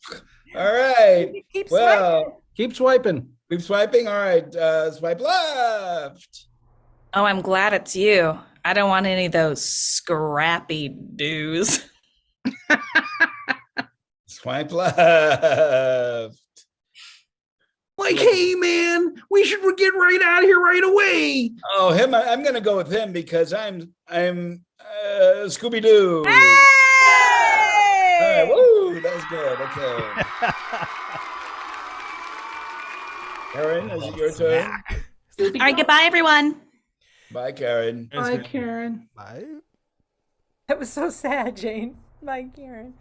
Speaker 2: All right.
Speaker 5: Keep
Speaker 2: Well,
Speaker 5: swiping.
Speaker 3: Keep swiping.
Speaker 2: keep swiping. All right. Swipe left.
Speaker 4: Oh, I'm glad it's you. I don't want any of those scrappy dudes.
Speaker 2: Swipe left.
Speaker 3: Like, hey, man, we should get right out of here right away.
Speaker 2: Oh, him. I'm going to go with him because I'm Scooby Doo. All right, woo, that was good. Okay. Karen, is it your turn?
Speaker 4: All right, goodbye, everyone.
Speaker 2: Bye, Karen.
Speaker 3: Bye, Karen.
Speaker 1: Bye.
Speaker 5: That was so sad, Jane. Bye, Karen.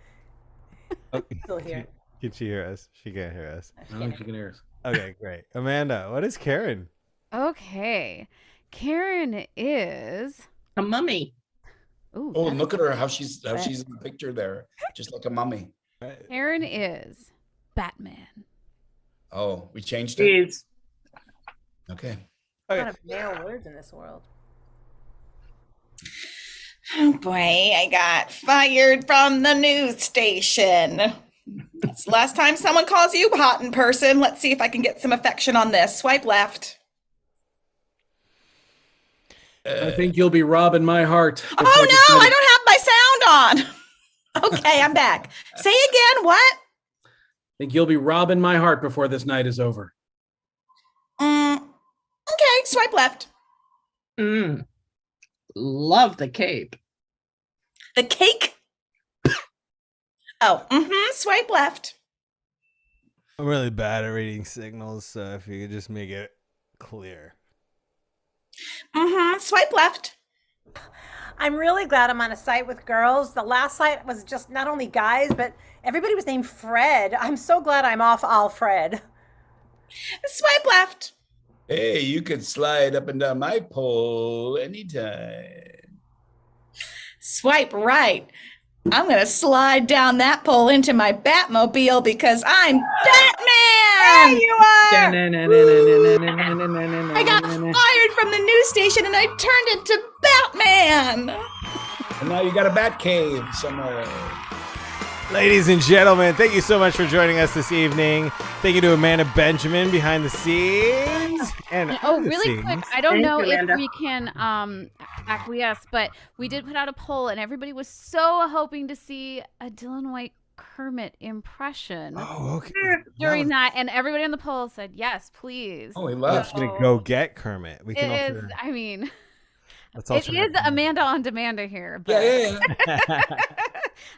Speaker 5: Still here.
Speaker 1: Can she hear us? She can't hear us.
Speaker 3: I don't think she can hear us.
Speaker 1: Okay, great. Amanda, what is Karen?
Speaker 7: Okay. Karen is.
Speaker 6: A mummy.
Speaker 7: Ooh,
Speaker 2: Oh,
Speaker 7: that's-
Speaker 2: look at her, how she's in the picture there, just like a mummy.
Speaker 7: Karen is Batman.
Speaker 2: Oh, we changed it?
Speaker 6: Jeez.
Speaker 2: Okay.
Speaker 5: A lot of male words in this world.
Speaker 4: Oh boy, I got fired from the news station. It's the last time someone calls you hot in person. Let's see if I can get some affection on this. Swipe left.
Speaker 3: I think you'll be robbing my heart.
Speaker 4: Oh no, I don't have my sound on. Okay, I'm back. Say again, what?
Speaker 3: I think you'll be robbing my heart before this night is over.
Speaker 4: Okay, swipe left.
Speaker 6: Love the cape.
Speaker 4: The cake? Oh, swipe left.
Speaker 1: I'm really bad at reading signals, so if you could just make it clear.
Speaker 4: Swipe left.
Speaker 5: I'm really glad I'm on a site with girls. The last site was just not only guys, but everybody was named Fred. I'm so glad I'm off all Fred.
Speaker 4: Swipe left.
Speaker 2: Hey, you could slide up and down my pole anytime.
Speaker 4: Swipe right. I'm going to slide down that pole into my Batmobile because I'm Batman!
Speaker 5: There you are!
Speaker 4: I got fired from the news station and I turned into Batman!
Speaker 2: And now you got a bat cave somewhere.
Speaker 1: Ladies and gentlemen, thank you so much for joining us this evening. Thank you to Amanda Benjamin behind the scenes. And
Speaker 7: Oh,
Speaker 1: under the
Speaker 7: really quick.
Speaker 1: scenes.
Speaker 7: I don't
Speaker 6: Thank
Speaker 7: know
Speaker 6: you,
Speaker 7: if
Speaker 6: Amanda.
Speaker 7: we can acquiesce, but we did put out a poll and everybody was so hoping to see a Dylan White Kermit impression
Speaker 1: Oh, okay.
Speaker 7: during that. And everybody on the poll said, yes, please.
Speaker 2: Oh, he
Speaker 1: I'm
Speaker 2: left.
Speaker 1: just gonna go get Kermit. We can
Speaker 7: It is,
Speaker 1: alter-
Speaker 7: I mean,
Speaker 1: let's
Speaker 7: it
Speaker 1: alter
Speaker 7: is
Speaker 1: that.
Speaker 7: Amanda on demand here, but
Speaker 2: Yeah.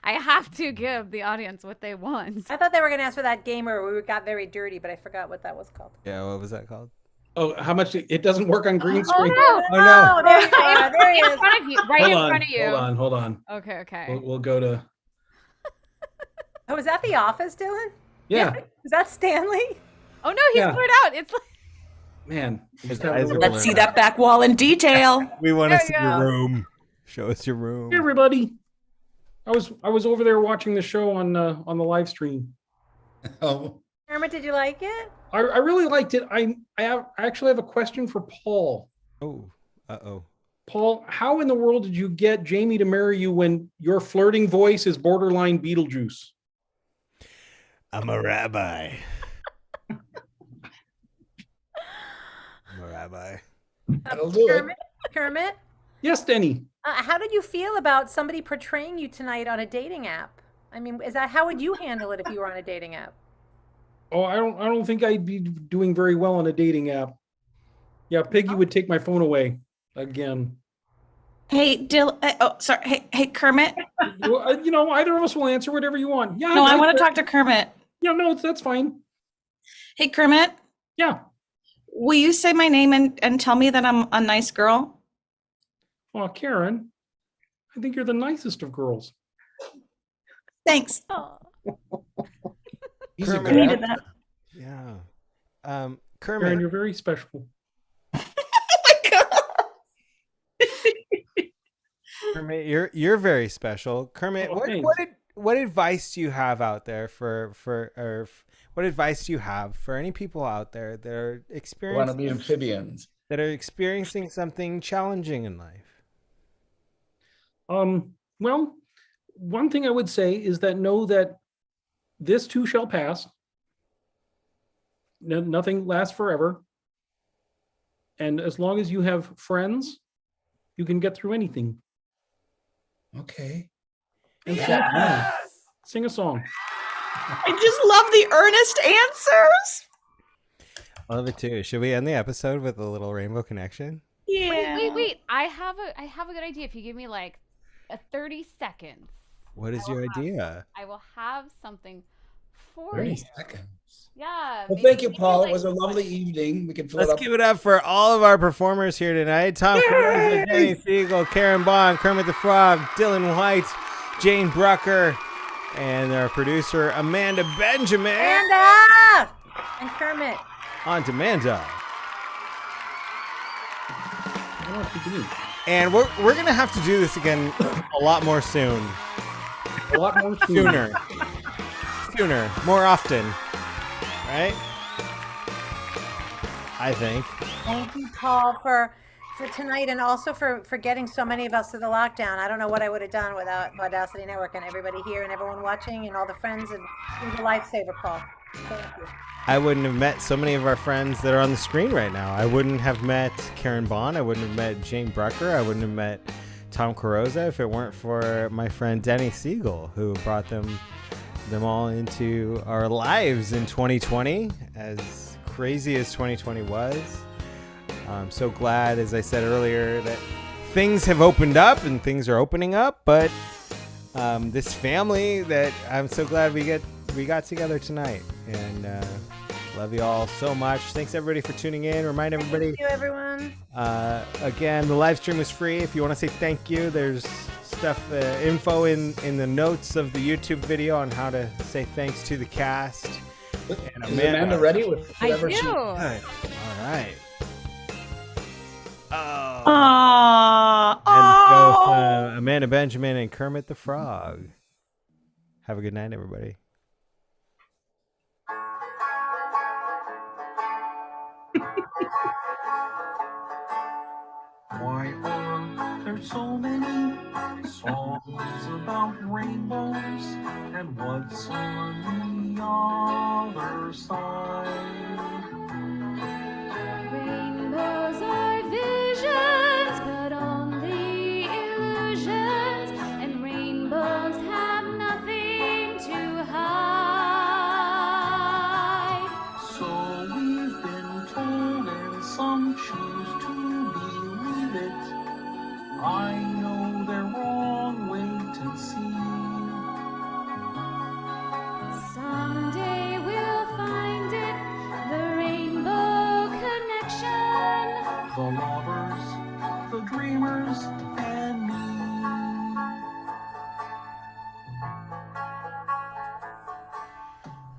Speaker 7: I have to give the audience what they want.
Speaker 5: I thought they were going to ask for that game where we got very dirty, but I forgot what that was called.
Speaker 1: Yeah, what was that called?
Speaker 3: Oh, how much? It doesn't work on green
Speaker 7: Oh,
Speaker 3: screen.
Speaker 7: no.
Speaker 1: Oh no.
Speaker 5: Oh, there you are. There he
Speaker 7: In
Speaker 5: is.
Speaker 7: front of you, right
Speaker 3: Hold
Speaker 7: in
Speaker 3: on,
Speaker 7: front of you.
Speaker 3: Hold on.
Speaker 7: Okay.
Speaker 3: We'll go to.
Speaker 5: Oh, is that The Office, Dylan?
Speaker 3: Yeah,
Speaker 5: Is that Stanley?
Speaker 7: Oh no, he's
Speaker 3: Yeah.
Speaker 7: blurred out. It's like
Speaker 3: man.
Speaker 1: His eyes are
Speaker 4: Let's
Speaker 1: blurred
Speaker 4: see
Speaker 1: out.
Speaker 4: that back wall in detail.
Speaker 1: We want to
Speaker 7: There
Speaker 1: see
Speaker 7: you
Speaker 1: your
Speaker 7: go.
Speaker 1: room. Show us your room.
Speaker 3: Hey, everybody. I was over there watching the show on the live stream.
Speaker 2: Oh,
Speaker 5: Kermit, did you like it?
Speaker 3: I really liked it. I actually have a question for Paul.
Speaker 1: Oh, uh-oh.
Speaker 3: Paul, how in the world did you get Jamie to marry you when your flirting voice is borderline Beetlejuice?
Speaker 1: I'm a rabbi. I'm a rabbi.
Speaker 2: that'll do it.
Speaker 5: Kermit,
Speaker 3: Yes, Denny.
Speaker 5: how did you feel about somebody portraying you tonight on a dating app? I mean, how would you handle it if you were on a dating app?
Speaker 3: Oh, I don't think I'd be doing very well on a dating app. Yeah, Piggy would take my phone away again.
Speaker 4: Hey, sorry. Hey, Kermit.
Speaker 3: Well, either of us will answer whatever you want. Yeah.
Speaker 4: No, I want to talk to Kermit.
Speaker 3: Yeah, no, that's fine.
Speaker 4: Hey, Kermit,
Speaker 3: Yeah.
Speaker 4: will you say my name and tell me that I'm a nice girl?
Speaker 3: Oh, Karen, I think you're the nicest of girls.
Speaker 4: Thanks.
Speaker 2: He's a
Speaker 1: Kermit.
Speaker 2: good
Speaker 4: Needed
Speaker 2: actor.
Speaker 4: that.
Speaker 1: Yeah.
Speaker 3: Karen,
Speaker 1: Kermit.
Speaker 3: you're very special.
Speaker 4: Oh my God.
Speaker 1: Kermit, you're very special. Kermit,
Speaker 3: Oh,
Speaker 1: what
Speaker 3: thanks.
Speaker 1: what advice do you have out there what advice do you have for any people out there that are
Speaker 2: Want to be
Speaker 1: experiencing
Speaker 2: amphibians.
Speaker 1: something challenging in life?
Speaker 3: Well, one thing I would say is that know that this too shall pass. Nothing lasts forever. And as long as you have friends, you can get through anything.
Speaker 2: Okay.
Speaker 3: And sing a song.
Speaker 4: I just love the earnest answers.
Speaker 1: I love it too. Should we end the episode with a little rainbow connection?
Speaker 7: Wait. I have a good idea. If you give me like a 30 seconds.
Speaker 1: What is your idea?
Speaker 7: I will have something for
Speaker 2: 30
Speaker 7: you.
Speaker 2: seconds.
Speaker 7: Yeah.
Speaker 2: Well,
Speaker 7: maybe-
Speaker 2: thank you,
Speaker 7: maybe
Speaker 2: Paul.
Speaker 7: like
Speaker 2: It was a lovely evening. We can fill it
Speaker 1: Let's
Speaker 2: up.
Speaker 1: give it up for all of our performers here tonight. Tom Carrozza, Denny Siegel, Karen Baughn, Kermit the Frog, Dylan White, Jane Brucker, and our producer, Amanda Benjamin.
Speaker 5: Amanda! And Kermit.
Speaker 1: On to Amanda.
Speaker 3: I don't know what to do.
Speaker 1: And we're going to have to do this again a lot more soon.
Speaker 3: A lot more
Speaker 1: Sooner. More often. Right? I think.
Speaker 5: Thank you, Paul, for tonight, and also for getting so many of us to the lockdown. I don't know what I would have done without Vaudacity Network and everybody here and everyone watching and all the friends. And you're a lifesaver, Paul. Thank you.
Speaker 1: I wouldn't have met so many of our friends that are on the screen right now. I wouldn't have met Karen Baughn. I wouldn't have met Jane Brucker. I wouldn't have met Tom Carrozza if it weren't for my friend Denny Siegel, who brought them all into our lives in 2020, as crazy as 2020 was. I'm so glad, as I said earlier, that things have opened up and things are opening up, but this family that I'm so glad we got together tonight, and love you all so much. Thanks everybody for tuning in. Remind everybody,
Speaker 5: Thank you, everyone.
Speaker 1: again, the live stream is free. If you want to say thank you, there's stuff, info in the notes of the YouTube video on how to say thanks to the cast. And
Speaker 2: Is Amanda ready with
Speaker 7: I
Speaker 2: whatever
Speaker 7: do.
Speaker 1: All right. Oh.
Speaker 4: Aww.
Speaker 1: And both Amanda Benjamin and Kermit the Frog. Have a good night, everybody.
Speaker 8: Why are there so many songs about rainbows? And what's on the other side?
Speaker 7: Rainbows are visions, but only illusions, and rainbows have nothing to hide.
Speaker 8: So we've been told, and some choose to believe it. I know they're wrong, wait and see.
Speaker 7: Someday we'll find it, the rainbow connection.
Speaker 8: The lovers, the dreamers, and me.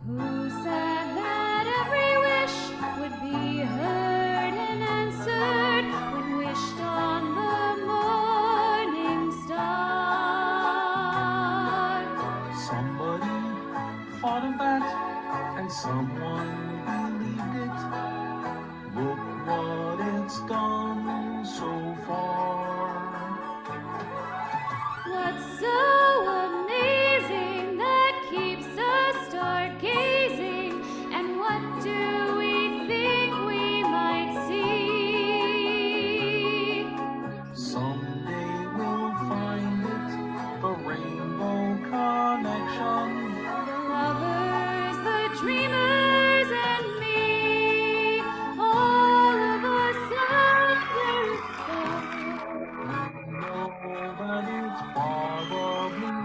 Speaker 7: Who said that every wish would be heard and answered when wished on the morning star?
Speaker 8: Somebody thought of that, and someone believed it. Look what it's done so far.
Speaker 7: What's so amazing that keeps us stargazing? And what do we think we might see?
Speaker 8: Someday we'll find it, the rainbow connection.
Speaker 7: The lovers, the dreamers, and me, all of us understand.
Speaker 8: Know that it's probably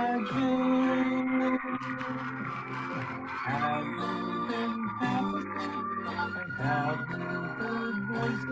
Speaker 8: magic. Have you been happy and have